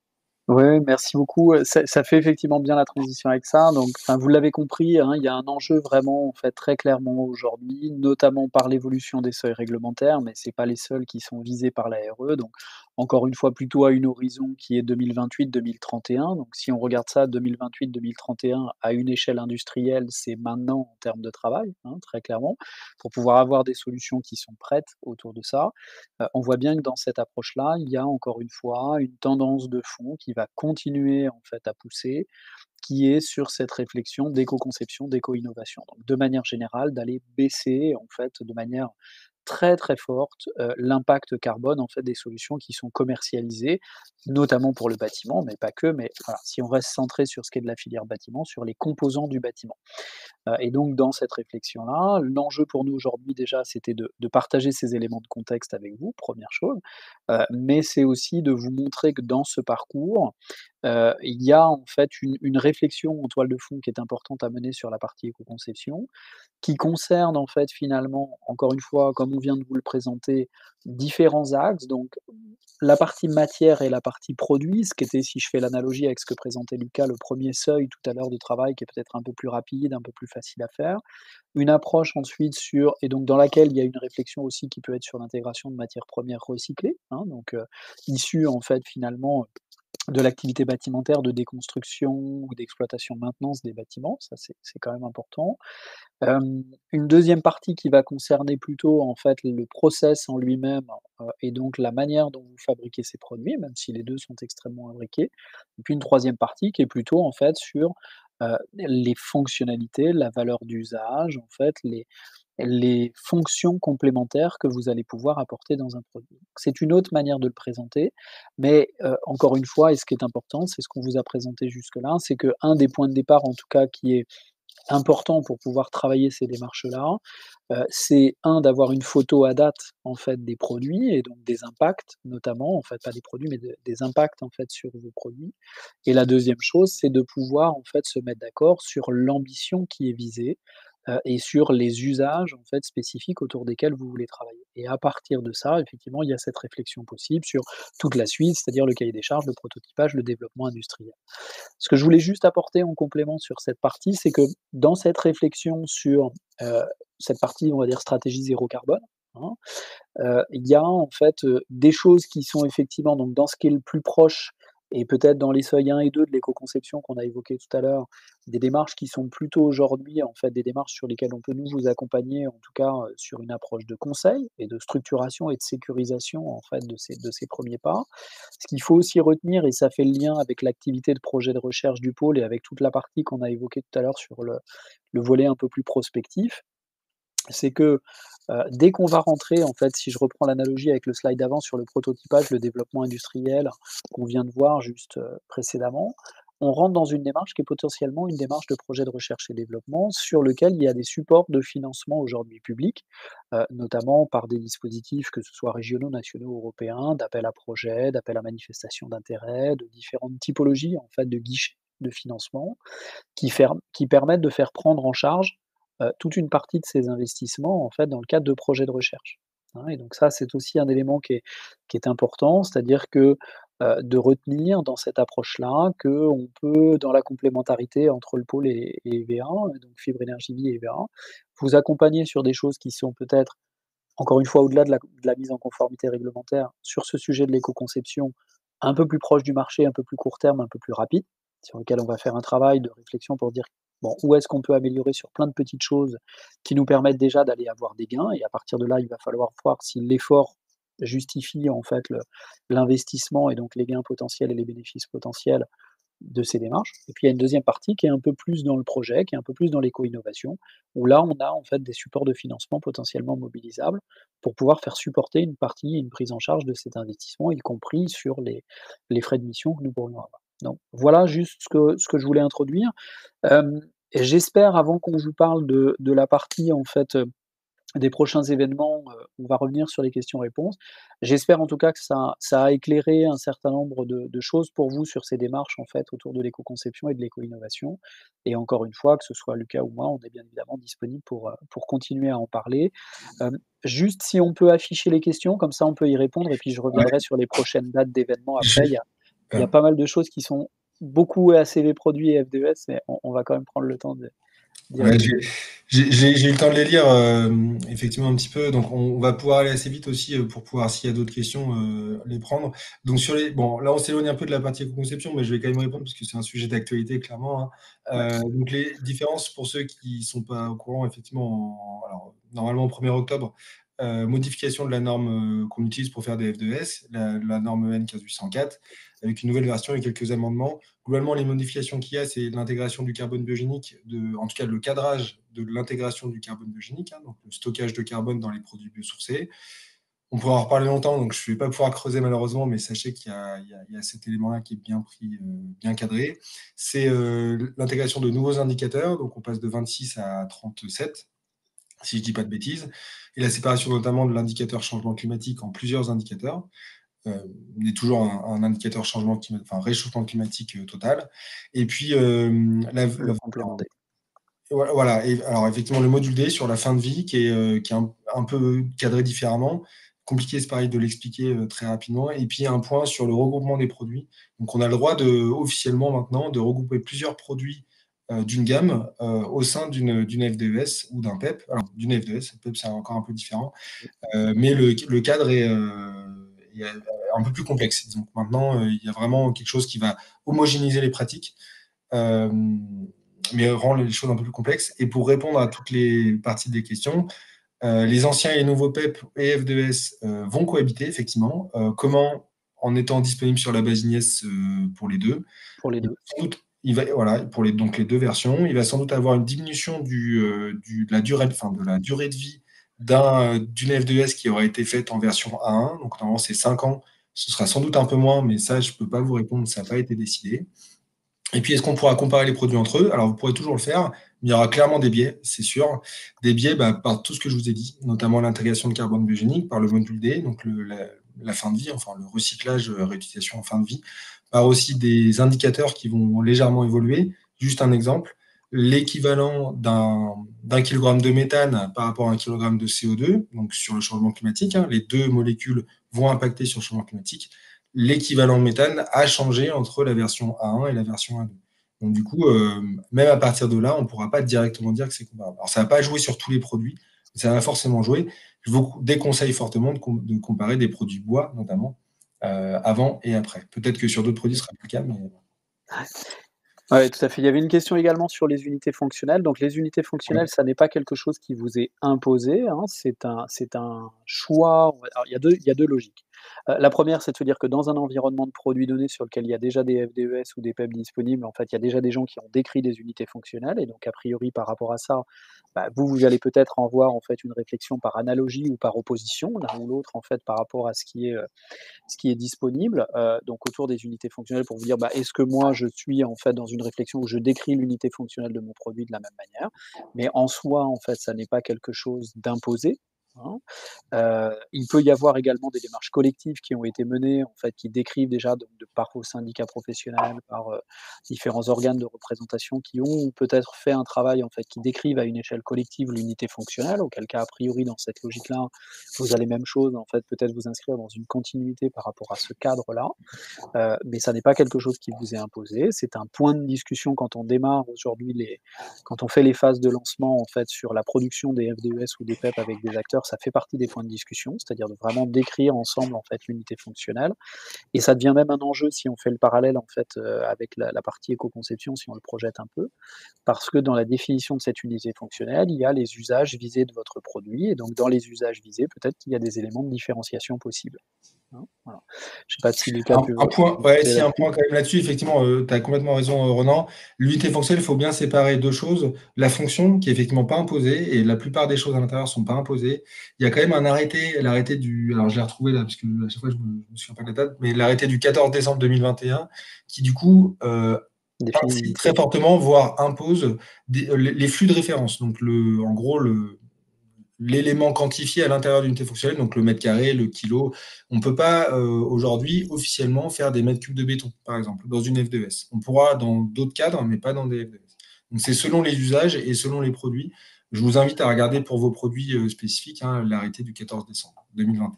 Oui, merci beaucoup. Ça fait effectivement bien la transition avec ça. Donc, enfin, vous l'avez compris, hein, il y a un enjeu vraiment, en fait, très clairement aujourd'hui, notamment par l'évolution des seuils réglementaires, mais c'est pas les seuls qui sont visés par la RE. Donc, encore une fois, plutôt à une horizon qui est 2028-2031. Donc, si on regarde ça, 2028-2031, à une échelle industrielle, c'est maintenant en termes de travail, hein, très clairement, pour pouvoir avoir des solutions qui sont prêtes autour de ça. On voit bien que dans cette approche-là, il y a encore une fois une tendance de fond qui va continuer en fait à pousser, qui est sur cette réflexion d'éco-conception, d'éco-innovation. Donc de manière générale, d'aller baisser en fait de manière très, très forte, l'impact carbone en fait des solutions qui sont commercialisées, notamment pour le bâtiment, mais pas que, mais voilà, si on reste centré sur ce qui est de la filière bâtiment, sur les composants du bâtiment. Et donc dans cette réflexion-là, l'enjeu pour nous aujourd'hui déjà, c'était de partager ces éléments de contexte avec vous, première chose, mais c'est aussi de vous montrer que dans ce parcours, il y a en fait une réflexion en toile de fond qui est importante à mener sur la partie éco-conception, qui concerne en fait finalement, encore une fois, comme on vient de vous le présenter, différents axes. Donc la partie matière et la partie produit, ce qui était, si je fais l'analogie avec ce que présentait Lucas, le premier seuil tout à l'heure de travail qui est peut-être un peu plus rapide, un peu plus facile à faire. Une approche ensuite sur et donc dans laquelle il y a une réflexion aussi qui peut être sur l'intégration de matières premières recyclées, hein, donc issues en fait finalement de l'activité bâtimentaire de déconstruction ou d'exploitation maintenance des bâtiments, ça c'est quand même important. Une deuxième partie qui va concerner plutôt, en fait, le process en lui-même, et donc la manière dont vous fabriquez ces produits, même si les 2 sont extrêmement imbriqués. Et puis une troisième partie qui est plutôt, en fait, sur, les fonctionnalités, la valeur d'usage, en fait, les fonctions complémentaires que vous allez pouvoir apporter dans un produit. C'est une autre manière de le présenter, mais, encore une fois et ce qui est important, c'est ce qu'on vous a présenté jusque-là, c'est qu'un des points de départ, en tout cas, qui est important pour pouvoir travailler ces démarches-là, c'est d'avoir une photo à date, en fait, des produits et donc des impacts notamment, en fait, pas des produits, mais des impacts, en fait, sur vos produits et la deuxième chose, c'est de pouvoir, en fait, se mettre d'accord sur l'ambition qui est visée, et sur les usages, en fait, spécifiques autour desquels vous voulez travailler. Et à partir de ça, effectivement, il y a cette réflexion possible sur toute la suite, c'est-à-dire le cahier des charges, le prototypage, le développement industriel. Ce que je voulais juste apporter en complément sur cette partie, c'est que dans cette réflexion sur, heu, cette partie, on va dire stratégie zéro carbone, hein, il y a en fait, des choses qui sont effectivement donc dans ce qui est le plus proche et peut-être dans les seuils 1 et 2 de l'éco-conception qu'on a évoqué tout à l'heure, des démarches qui sont plutôt aujourd'hui en fait des démarches sur lesquelles on peut nous vous accompagner en tout cas, sur une approche de conseil et de structuration et de sécurisation en fait de ces premiers pas. Ce qu'il faut aussi retenir et ça fait le lien avec l'activité de projet de recherche du pôle et avec toute la partie qu'on a évoquée tout à l'heure sur le volet un peu plus prospectif, c'est que, dès qu'on va rentrer en fait, si je reprends l'analogie avec le slide d'avant sur le prototypage, le développement industriel qu'on vient de voir juste, précédemment, on rentre dans une démarche qui est potentiellement une démarche de projet de recherche et développement sur lequel il y a des supports de financement aujourd'hui publics, notamment par des dispositifs que ce soit régionaux, nationaux, européens, d'appel à projets, d'appel à manifestation d'intérêt, de différentes typologies en fait de guichets de financement qui permettent de faire prendre en charge, toute une partie de ces investissements, en fait, dans le cadre de projets de recherche, hein et donc ça, c'est aussi un élément qui est important. C'est-à-dire que, de retenir dans cette approche-là qu'on peut, dans la complémentarité entre le pôle et EVA, donc Fibre Énergie Vie et EVA, vous accompagner sur des choses qui sont peut-être, encore une fois, au-delà de la mise en conformité réglementaire, sur ce sujet de l'éco-conception, un peu plus proche du marché, un peu plus court terme, un peu plus rapide, sur lequel on va faire un travail de réflexion pour dire: «Bon, où est-ce qu'on peut améliorer sur plein de petites choses qui nous permettent déjà d'aller avoir des gains?» Et à partir de là, il va falloir voir si l'effort justifie en fait l'investissement et donc les gains potentiels et les bénéfices potentiels de ces démarches. Et puis il y a une deuxième partie qui est un peu plus dans le projet, qui est un peu plus dans l'éco-innovation, où là, on a en fait des supports de financement potentiellement mobilisables pour pouvoir faire supporter une partie, une prise en charge de cet investissement, y compris sur les frais de mission que nous pourrions avoir. Donc voilà juste ce que je voulais introduire. Et j'espère avant qu'on vous parle de la partie en fait, des prochains événements, on va revenir sur les questions-réponses. J'espère en tout cas que ça a éclairé un certain nombre de choses pour vous sur ces démarches en fait autour de l'éco-conception et de l'éco-innovation et encore une fois, que ce soit Lucas ou moi, on est bien évidemment disponible pour continuer à en parler. Juste si on peut afficher les questions, comme ça on peut y répondre et puis je reviendrai Ouais, sur les prochaines dates d'événements je après. Il y a euh, pas mal de choses qui sont beaucoup ACV produits et FDES, mais on va quand même prendre le temps d'y ouais, répondre. j'ai eu le temps de les lire, effectivement un petit peu, donc on va pouvoir aller assez vite aussi, pour pouvoir, s'il y a d'autres questions, les prendre. Donc bon, là on s'éloigne un peu de la partie conception, mais je vais quand même répondre parce que c'est un sujet d'actualité clairement, hein. Ouais, Donc les différences pour ceux qui sont pas au courant, effectivement, alors normalement au 1er octobre, modification de la norme, qu'on utilise pour faire des F2S, la norme EN 15804, avec une nouvelle version et quelques amendements. Globalement, les modifications qu'il y a, c'est l'intégration du carbone biogénique, en tout cas le cadrage de l'intégration du carbone biogénique, hein, donc le stockage de carbone dans les produits biosourcés. On pourra en reparler longtemps, donc je ne vais pas pouvoir creuser malheureusement, mais sachez qu'il y a cet élément-là qui est bien pris, bien cadré. C'est l'intégration de nouveaux indicateurs, donc on passe de 26 à 37, si je ne dis pas de bêtises, et la séparation notamment de l'indicateur changement climatique en plusieurs indicateurs. On est toujours un indicateur changement climatique, enfin réchauffement climatique total. Et puis, le complément D. voilà. Et alors, effectivement, le module D sur la fin de vie qui est un peu cadré différemment. Compliqué, c'est pareil de l'expliquer très rapidement. Et puis, un point sur le regroupement des produits. Donc, on a le droit officiellement maintenant de regrouper plusieurs produits d'une gamme au sein d'une FDES ou d'un PEP. Alors, d'une FDES, PEP, c'est encore un peu différent. Mais le cadre est un peu plus complexe. Donc maintenant, il y a vraiment quelque chose qui va homogénéiser les pratiques, euh, mais rend les choses un peu plus complexes. Et pour répondre à toutes les parties des questions, les anciens et les nouveaux PEP et F2S vont cohabiter, effectivement. Comment? En étant disponible sur la base INES pour les deux. Pour les Il 2. va sans doute, voilà, pour donc les deux versions, il va sans doute avoir une diminution de la durée, enfin, de la durée de vie d'une F2S qui aura été faite en version A1. Donc normalement, c'est 5 ans. Ce sera sans doute un peu moins, mais ça, je ne peux pas vous répondre, ça n'a pas été décidé. Et puis, est-ce qu'on pourra comparer les produits entre eux? Alors, vous pourrez toujours le faire, mais il y aura clairement des biais, c'est sûr. Des biais par tout ce que je vous ai dit, notamment l'intégration de carbone biogénique par le module D, donc la fin de vie, enfin le recyclage, réutilisation en fin de vie, par aussi des indicateurs qui vont légèrement évoluer. Juste un exemple, l'équivalent d'un kilogramme de méthane par rapport à un kilogramme de CO2, donc sur le changement climatique, hein, les deux molécules vont impacter sur le changement climatique, l'équivalent de méthane a changé entre la version A1 et la version A2. Donc du coup, même à partir de là, on ne pourra pas directement dire que c'est comparable. Alors ça ne va pas jouer sur tous les produits, mais ça va forcément jouer. Je vous déconseille fortement de comparer des produits bois, notamment, avant et après. Peut-être que sur d'autres produits, ce sera plus le cas, mais... Ouais, tout à fait. Il y avait une question également sur les unités fonctionnelles. Donc les unités fonctionnelles, ça n'est pas quelque chose qui vous est imposé, hein, c'est un choix. Alors il y a deux logiques. La première, c'est de se dire que dans un environnement de produits donnés sur lequel il y a déjà des FDES ou des PEP disponibles, en fait, il y a déjà des gens qui ont décrit des unités fonctionnelles et donc a priori par rapport à ça, bah, vous allez peut-être en voir en fait une réflexion par analogie ou par opposition, l'un ou l'autre en fait par rapport à ce qui est disponible, donc autour des unités fonctionnelles pour vous dire, bah, est-ce que moi je suis en fait dans une réflexion où je décris l'unité fonctionnelle de mon produit de la même manière? Mais en soi, en fait, ça n'est pas quelque chose d'imposé, hein. Il peut y avoir également des démarches collectives qui ont été menées, en fait, qui décrivent déjà donc par vos syndicats professionnels, par, différents organes de représentation qui ont peut-être fait un travail, en fait, qui décrivent à une échelle collective l'unité fonctionnelle, auquel cas, a priori, dans cette logique-là, vous allez même chose, en fait, peut-être vous inscrire dans une continuité par rapport à ce cadre-là. Mais ça n'est pas quelque chose qui vous est imposé. C'est un point de discussion quand on démarre aujourd'hui quand on fait les phases de lancement, en fait, sur la production des FDES ou des PEP avec des acteurs, ça fait partie des points de discussion, c'est-à-dire de vraiment décrire ensemble, en fait, l'unité fonctionnelle. Et ça devient même un enjeu si on fait le parallèle, en fait, avec la partie éco-conception, si on le projette un peu. Parce que dans la définition de cette unité fonctionnelle, il y a les usages visés de votre produit et donc dans les usages visés, peut-être qu'il y a des éléments de différenciation possibles, hein, voilà. Je sais pas si Lucas, tu veux Un point, ouais, compléter si un là-dessus? point quand même là-dessus, effectivement, tu as complètement raison, Ronan. L'unité fonctionnelle, il faut bien séparer deux choses. La fonction, qui est effectivement pas imposée, et la plupart des choses à l'intérieur sont pas imposées. Il y a quand même un arrêté, l'arrêté du. Alors, je l'ai retrouvé là, parce que à chaque fois, je me souviens pas de la date, mais l'arrêté du 14 décembre 2021, qui du coup Définir incite l'unité. très fortement, voire impose les flux de référence. Donc, en gros, l'élément quantifié à l'intérieur d'une unité fonctionnelle, donc le mètre carré, le kilo. On ne peut pas aujourd'hui officiellement faire des mètres cubes de béton, par exemple, dans une FDES. On pourra dans d'autres cadres, mais pas dans des FDES. Donc c'est selon les usages et selon les produits. Je vous invite à regarder pour vos produits spécifiques, hein, l'arrêté du 14 décembre 2021.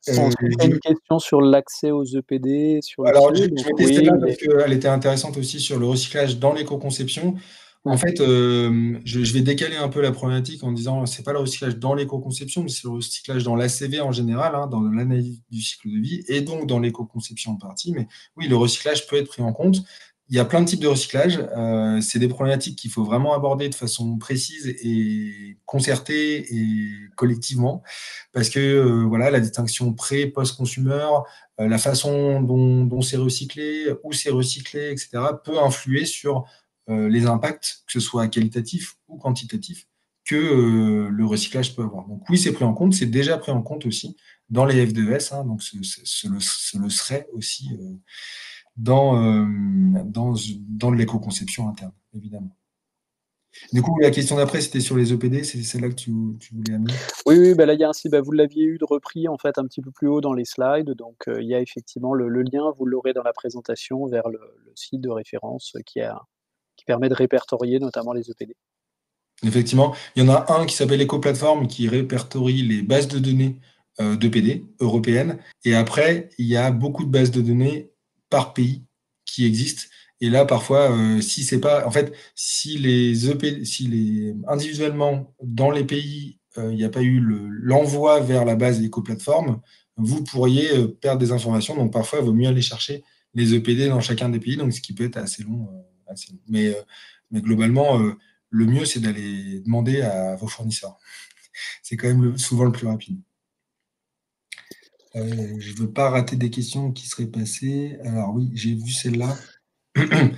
Ensuite, il y a une question sur l'accès aux EPD, sur le Alors, flux, je donc mettais oui, celle-là parce mais qu'elle était intéressante aussi sur le recyclage dans l'éco-conception. En mmh, fait, je vais décaler un peu la problématique en disant c'est pas le recyclage dans l'éco-conception, mais c'est le recyclage dans l'ACV en général, hein, dans l'analyse du cycle de vie, et donc dans l'éco-conception en partie. Mais oui, le recyclage peut être pris en compte. Il y a plein de types de recyclage. C'est des problématiques qu'il faut vraiment aborder de façon précise et concertée et collectivement, parce que voilà, la distinction pré-post-consumer, la façon dont c'est recyclé, où c'est recyclé, etc., peut influer sur les impacts, que ce soit qualitatifs ou quantitatifs, que le recyclage peut avoir. Donc oui, c'est pris en compte, c'est déjà pris en compte aussi dans les F2S, hein, donc ce le serait aussi dans l'éco-conception interne, évidemment. Du coup, la question d'après, c'était sur les EPD, c'est celle-là que tu voulais amener. oui, oui, bah, là, il y a un site, bah, vous l'aviez eu de repris, en fait, un petit peu plus haut dans les slides, donc il y a effectivement le lien, vous l'aurez dans la présentation vers le site de référence, qui permet de répertorier notamment les EPD. Effectivement, il y en a un qui s'appelle EcoPlatform qui répertorie les bases de données d'EPD européennes. Et après, il y a beaucoup de bases de données par pays qui existent. Et là, parfois, si c'est pas, en fait, si les EP, si les individuellement dans les pays, il n'y a pas eu l'envoi vers la base EcoPlatform, vous pourriez perdre des informations. Donc parfois, il vaut mieux aller chercher les EPD dans chacun des pays, donc ce qui peut être assez long. Assez long. Mais globalement, le mieux, c'est d'aller demander à vos fournisseurs. C'est quand même souvent le plus rapide. Je ne veux pas rater des questions qui seraient passées. Alors oui, j'ai vu celle-là.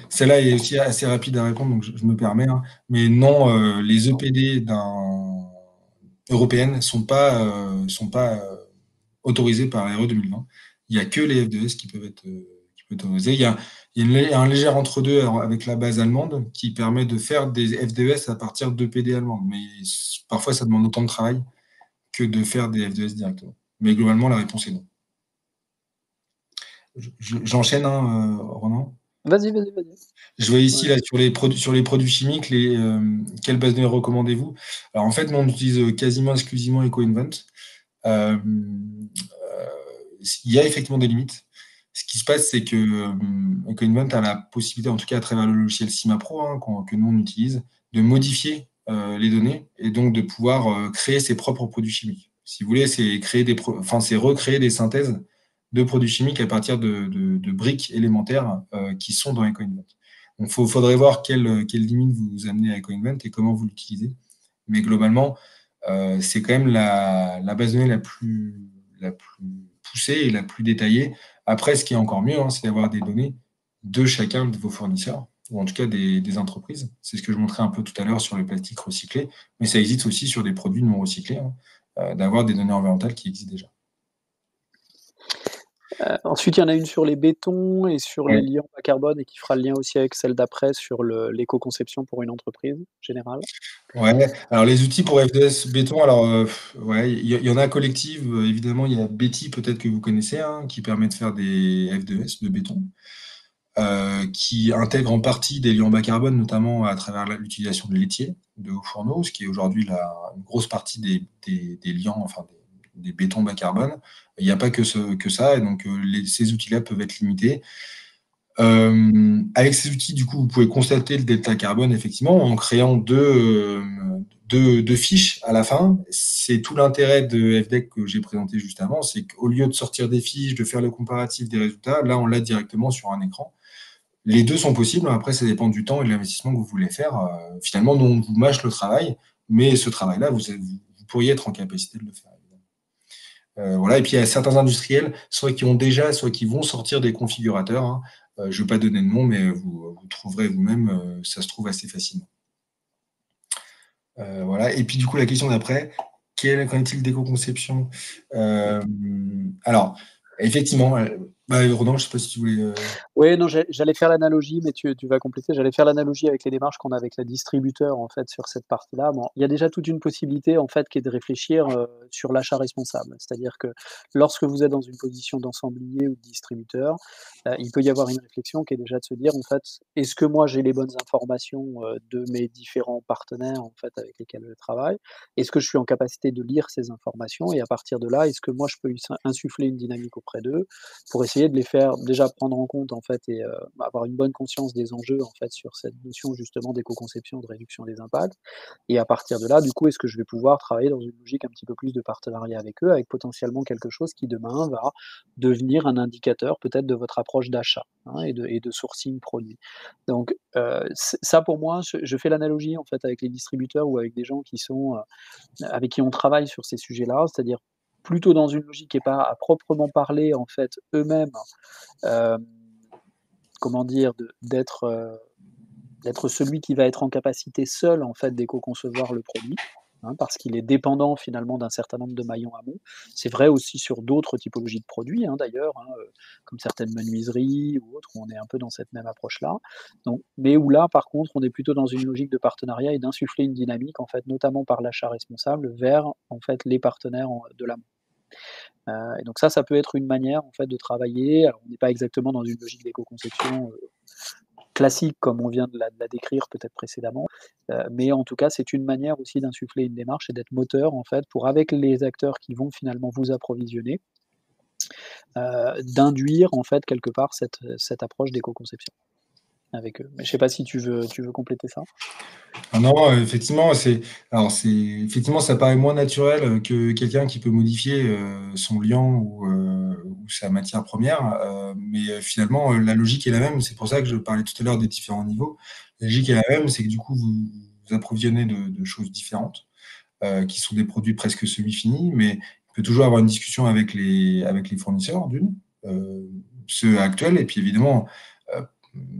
Celle-là est aussi assez rapide à répondre, donc je me permets, hein. Mais non, les EPD européennes ne sont pas autorisées par la RE 2020. Il n'y a que les FDS qui peuvent être autorisés. Il y a un léger entre-deux avec la base allemande qui permet de faire des FDS à partir d'EPD allemandes. Mais parfois, ça demande autant de travail que de faire des FDS directement. Mais globalement, la réponse est non. J'enchaîne, hein, Ronan. Vas-y, vas-y, vas-y. Je vois Ouais. ici, là, sur les produits chimiques, quelle base de données recommandez-vous? Alors, en fait, nous, on utilise quasiment exclusivement EcoInvent. Euh, il y a effectivement des limites. Ce qui se passe, c'est que EcoInvent a la possibilité, en tout cas à travers le logiciel CIMAPRO, hein, que nous on utilise, de modifier les données et donc de pouvoir créer ses propres produits chimiques. Si vous voulez, c'est c'est recréer des synthèses de produits chimiques à partir de briques élémentaires qui sont dans EcoInvent. Donc, faudrait voir quelle limite vous amenez à EcoInvent et comment vous l'utilisez. Mais globalement, c'est quand même la base de données la plus poussée et la plus détaillée. Après, ce qui est encore mieux, hein, c'est d'avoir des données de chacun de vos fournisseurs, ou en tout cas des entreprises. C'est ce que je montrais un peu tout à l'heure sur le plastique recyclé, mais ça existe aussi sur des produits non recyclés, hein, d'avoir des données environnementales qui existent déjà. Ensuite, il y en a une sur les bétons et sur les Ouais. liants bas carbone et qui fera le lien aussi avec celle d'après sur l'éco-conception pour une entreprise générale. Ouais, alors les outils pour FDS béton, alors ouais, il y en a collective, évidemment, il y a Betty peut-être que vous connaissez, hein, qui permet de faire des F2S de béton, qui intègre en partie des liants bas carbone, notamment à travers l'utilisation de laitier, de hauts fourneaux, ce qui est aujourd'hui une grosse partie des liants, enfin des bétons bas carbone. Il n'y a pas que ça, et donc ces outils-là peuvent être limités. Avec ces outils, du coup, vous pouvez constater le delta carbone, effectivement, en créant deux fiches à la fin. C'est tout l'intérêt de FDEC que j'ai présenté juste avant, c'est qu'au lieu de sortir des fiches, de faire le comparatif des résultats, là, on l'a directement sur un écran. Les deux sont possibles, après, ça dépend du temps et de l'investissement que vous voulez faire. Finalement, nous, on vous mâche le travail, mais ce travail-là, vous pourriez être en capacité de le faire. Voilà. Et puis il y a certains industriels, soit qui ont déjà, soit qui vont sortir des configurateurs, hein. Je ne vais pas donner de nom, mais vous trouverez vous-même, ça se trouve assez facilement. Voilà. Et puis du coup, la question d'après, qu'en est-il d'éco-conception? Alors, effectivement, Ronan, je ne sais pas si tu voulais. Oui, non, j'allais faire l'analogie, mais tu vas compléter. J'allais faire l'analogie avec les démarches qu'on a avec les distributeurs, en fait, sur cette partie-là. Bon, il y a déjà toute une possibilité, en fait, qui est de réfléchir, sur l'achat responsable. C'est-à-dire que lorsque vous êtes dans une position d'ensemblier ou de distributeur, il peut y avoir une réflexion qui est déjà de se dire, en fait: «Est-ce que moi j'ai les bonnes informations, de mes différents partenaires, en fait, avec lesquels je travaille? Est-ce que je suis en capacité de lire ces informations? Et à partir de là, est-ce que moi je peux insuffler une dynamique auprès d'eux pour essayer de les faire déjà prendre en compte en fait et avoir une bonne conscience des enjeux en fait sur cette notion justement d'éco-conception, de réduction des impacts et à partir de là, du coup, est-ce que je vais pouvoir travailler dans une logique un petit peu plus de partenariat avec eux, avec potentiellement quelque chose qui demain va devenir un indicateur peut-être de votre approche d'achat, hein, et de sourcing produit. Donc ça pour moi, je fais l'analogie en fait avec les distributeurs ou avec des gens qui sont, avec qui on travaille sur ces sujets-là, c'est-à-dire plutôt dans une logique qui est pas à proprement parler, en fait, eux-mêmes, hem, comment dire? D'être celui qui va être en capacité seul, en fait, d'éco-concevoir le produit, hein, parce qu'il est dépendant finalement d'un certain nombre de maillons amont. C'est vrai aussi sur d'autres typologies de produits, hein, d'ailleurs, hein, comme certaines menuiseries ou autres, où on est un peu dans cette même approche-là. Donc mais où là, par contre, on est plutôt dans une logique de partenariat et d'insuffler une dynamique, en fait, notamment par l'achat responsable vers, en fait, les partenaires de l'amont. Et donc ça peut être une manière, en fait, de travailler. Alors on n'est pas exactement dans une logique d'éco-conception, classique comme on vient de la décrire peut-être précédemment, mais en tout cas, c'est une manière aussi d'insuffler une démarche et d'être moteur, en fait, pour avec les acteurs qui vont finalement vous approvisionner, d'induire, en fait, quelque part cette approche d'éco-conception avec eux. Mais je sais pas si tu veux compléter ça? Ah non, effectivement, ça paraît moins naturel que quelqu'un qui peut modifier son liant ou sa matière première, mais finalement, la logique est la même. C'est pour ça que je parlais tout à l'heure des différents niveaux. La logique est la même, c'est que du coup, vous approvisionnez de choses différentes, qui sont des produits presque semi-finis, mais il peut toujours avoir une discussion avec les fournisseurs, euh, ceux actuels, et puis évidemment, euh,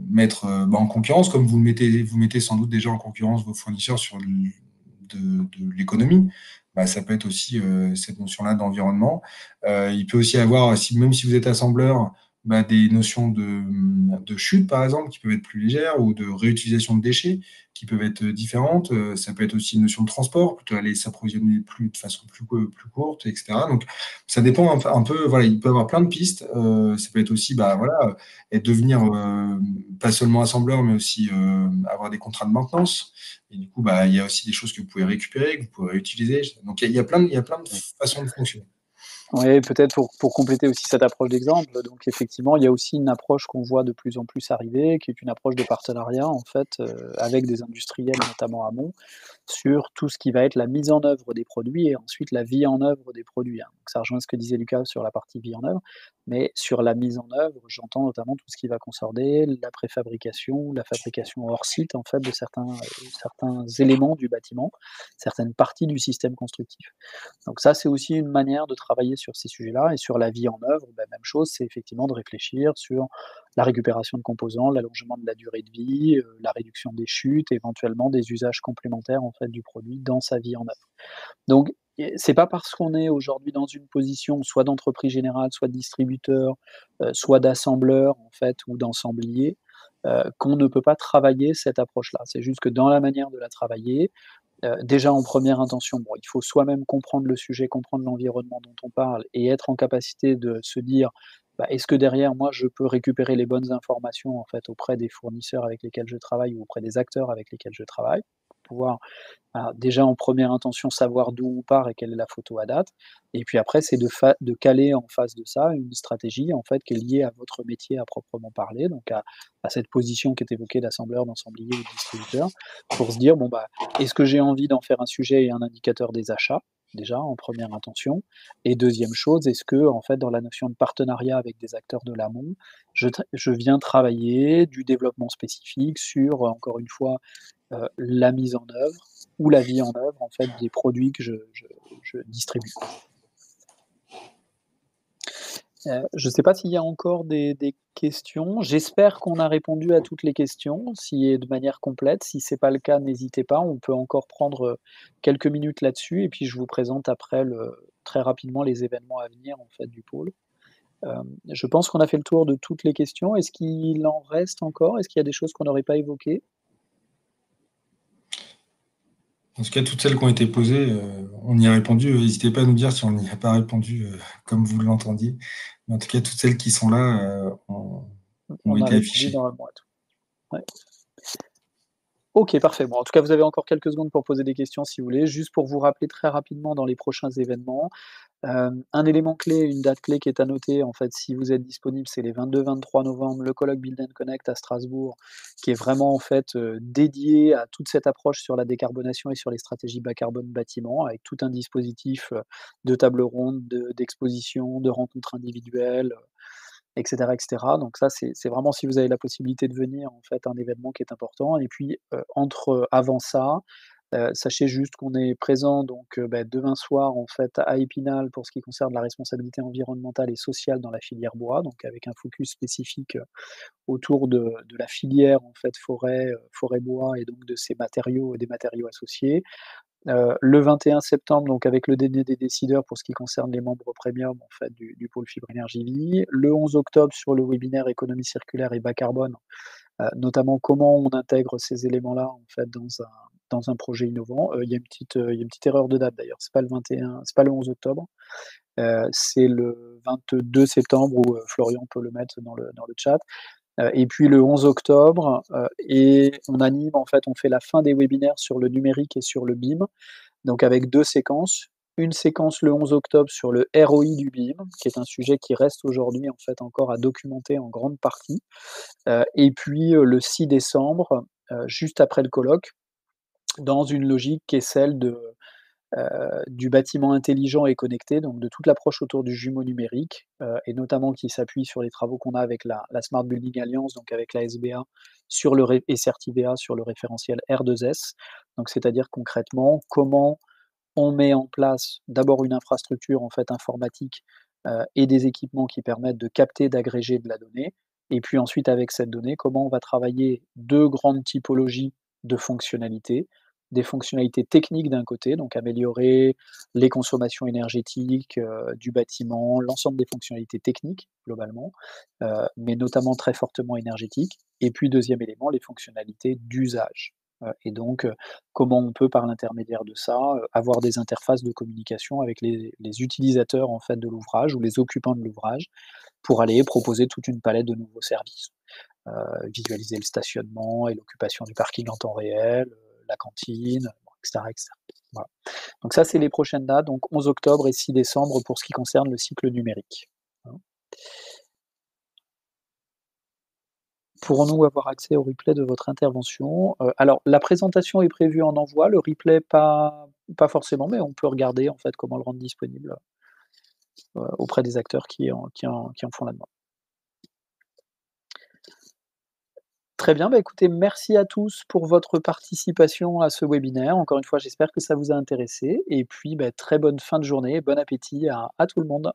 mettre en concurrence, comme vous mettez sans doute déjà en concurrence vos fournisseurs sur de l'économie. Bah, ça peut être aussi cette notion-là d'environnement. Il peut aussi avoir, même si vous êtes assembleur, des notions de chute, par exemple, qui peuvent être plus légères, ou de réutilisation de déchets qui peuvent être différentes. Ça peut être aussi une notion de transport, plutôt aller s'approvisionner de façon plus courte, etc. Donc, ça dépend un peu, voilà, il peut y avoir plein de pistes. Ça peut être aussi, voilà, et devenir pas seulement assembleur, mais aussi avoir des contrats de maintenance. Et du coup, il y a aussi des choses que vous pouvez récupérer, que vous pouvez réutiliser. Donc, il y a plein de façons de fonctionner. Oui, peut-être pour compléter aussi cette approche d'exemple, donc effectivement, il y a aussi une approche qu'on voit de plus en plus arriver, qui est une approche de partenariat, en fait, avec des industriels, notamment amont, sur tout ce qui va être la mise en œuvre des produits et ensuite la vie en œuvre des produits, hein. Donc ça rejoint ce que disait Lucas sur la partie vie en œuvre, mais sur la mise en œuvre, j'entends notamment tout ce qui va concerner la préfabrication, la fabrication hors site, en fait, de certains éléments du bâtiment, certaines parties du système constructif. Donc ça, c'est aussi une manière de travailler sur ces sujets-là et sur la vie en œuvre, même chose, c'est effectivement de réfléchir sur la récupération de composants, l'allongement de la durée de vie, la réduction des chutes, éventuellement des usages complémentaires, en fait, du produit dans sa vie en œuvre. Donc c'est pas parce qu'on est aujourd'hui dans une position soit d'entreprise générale, soit de distributeur, soit d'assembleur, en fait, ou d'ensemblier, qu'on ne peut pas travailler cette approche-là. C'est juste que dans la manière de la travailler, déjà en première intention, bon, il faut soi-même comprendre le sujet, comprendre l'environnement dont on parle et être en capacité de se dire: «Bah, est-ce que derrière moi je peux récupérer les bonnes informations en fait auprès des fournisseurs avec lesquels je travaille ou auprès des acteurs avec lesquels je travaille?» pour pouvoir, déjà en première intention savoir d'où on part et quelle est la photo à date et puis après c'est de caler en face de ça une stratégie en fait qui est liée à votre métier à proprement parler, donc à cette position qui est évoquée d'assembleur, d'ensemblier ou de distributeur, pour se dire: «Bon, bah, est-ce que j'ai envie d'en faire un sujet et un indicateur des achats?» déjà en première intention et deuxième chose, est-ce que en fait dans la notion de partenariat avec des acteurs de l'amont, je viens travailler du développement spécifique sur, encore une fois, la mise en œuvre ou la vie en œuvre en fait des produits que je distribue. Je ne sais pas s'il y a encore des questions. J'espère qu'on a répondu à toutes les questions, si et de manière complète. Si c'est pas le cas, n'hésitez pas, on peut encore prendre, quelques minutes là-dessus et puis je vous présente après très rapidement les événements à venir en fait du pôle. Je pense qu'on a fait le tour de toutes les questions. Est-ce qu'il en reste encore? Est-ce qu'il y a des choses qu'on n'aurait pas évoquées? En tout cas, toutes celles qui ont été posées, on y a répondu. N'hésitez pas à nous dire si on n'y a pas répondu comme vous l'entendiez. Mais en tout cas, toutes celles qui sont là ont On a été répondu affichées. normalement à tout. Ouais. OK, parfait. Bon, en tout cas, vous avez encore quelques secondes pour poser des questions si vous voulez. Juste pour vous rappeler très rapidement dans les prochains événements, un élément clé, une date clé qui est à noter, en fait, si vous êtes disponible, c'est les 22-23 novembre, le colloque Build and Connect à Strasbourg, qui est vraiment, en fait, dédié à toute cette approche sur la décarbonation et sur les stratégies bas carbone bâtiment, avec tout un dispositif, de tables rondes, d'expositions, de rencontres individuelles, et cetera, et cetera. Donc ça, c'est vraiment si vous avez la possibilité de venir, en fait, un événement qui est important et puis, avant ça, sachez juste qu'on est présent donc, demain soir, en fait, à Épinal pour ce qui concerne la responsabilité environnementale et sociale dans la filière bois, donc avec un focus spécifique, autour de la filière, en fait, forêt bois et donc de ces matériaux et des matériaux associés. Le 21 septembre, donc avec le dîner des décideurs pour ce qui concerne les membres premium en fait du pôle Fibre Énergie Vie. Le 11 octobre sur le webinaire économie circulaire et bas carbone, notamment comment on intègre ces éléments-là en fait dans un projet innovant. Il y a une petite erreur de date d'ailleurs, c'est pas le 21, c'est pas le 11 octobre, c'est le 22 septembre où, Florian peut le mettre dans le chat. Et puis le 11 octobre, et on anime en fait, on fait la fin des webinaires sur le numérique et sur le BIM, donc avec 2 séquences. Une séquence le 11 octobre sur le ROI du BIM, qui est un sujet qui reste aujourd'hui en fait encore à documenter en grande partie. Et puis, le 6 décembre, juste après le colloque, dans une logique qui est celle du bâtiment intelligent et connecté, donc de toute l'approche autour du jumeau numérique, et notamment qui s'appuie sur les travaux qu'on a avec la Smart Building Alliance, donc avec la SBA sur le ré et Certivea sur le référentiel R2S. Donc c'est-à-dire concrètement, comment on met en place d'abord une infrastructure en fait informatique, et des équipements qui permettent de capter, d'agréger de la donnée et puis ensuite avec cette donnée, comment on va travailler 2 grandes typologies de fonctionnalités. des fonctionnalités techniques d'un côté, donc améliorer les consommations énergétiques, du bâtiment, l'ensemble des fonctionnalités techniques globalement, mais notamment très fortement énergétiques. Et puis deuxième élément, les fonctionnalités d'usage. Et donc, comment on peut par l'intermédiaire de ça, avoir des interfaces de communication avec les utilisateurs en fait de l'ouvrage ou les occupants de l'ouvrage pour aller proposer toute une palette de nouveaux services. Visualiser le stationnement et l'occupation du parking en temps réel, la cantine, bon, et cetera, et cetera. Voilà. Donc ça, c'est les prochaines dates, donc 11 octobre et 6 décembre pour ce qui concerne le cycle numérique. Hein. Pourrons-nous avoir accès au replay de votre intervention? Alors la présentation est prévue en envoi, le replay pas forcément, mais on peut regarder en fait comment le rendre disponible, auprès des acteurs qui en font la demande. Très bien, bah, écoutez, merci à tous pour votre participation à ce webinaire. Encore une fois, j'espère que ça vous a intéressé et puis, bah, très bonne fin de journée, bon appétit à tout le monde.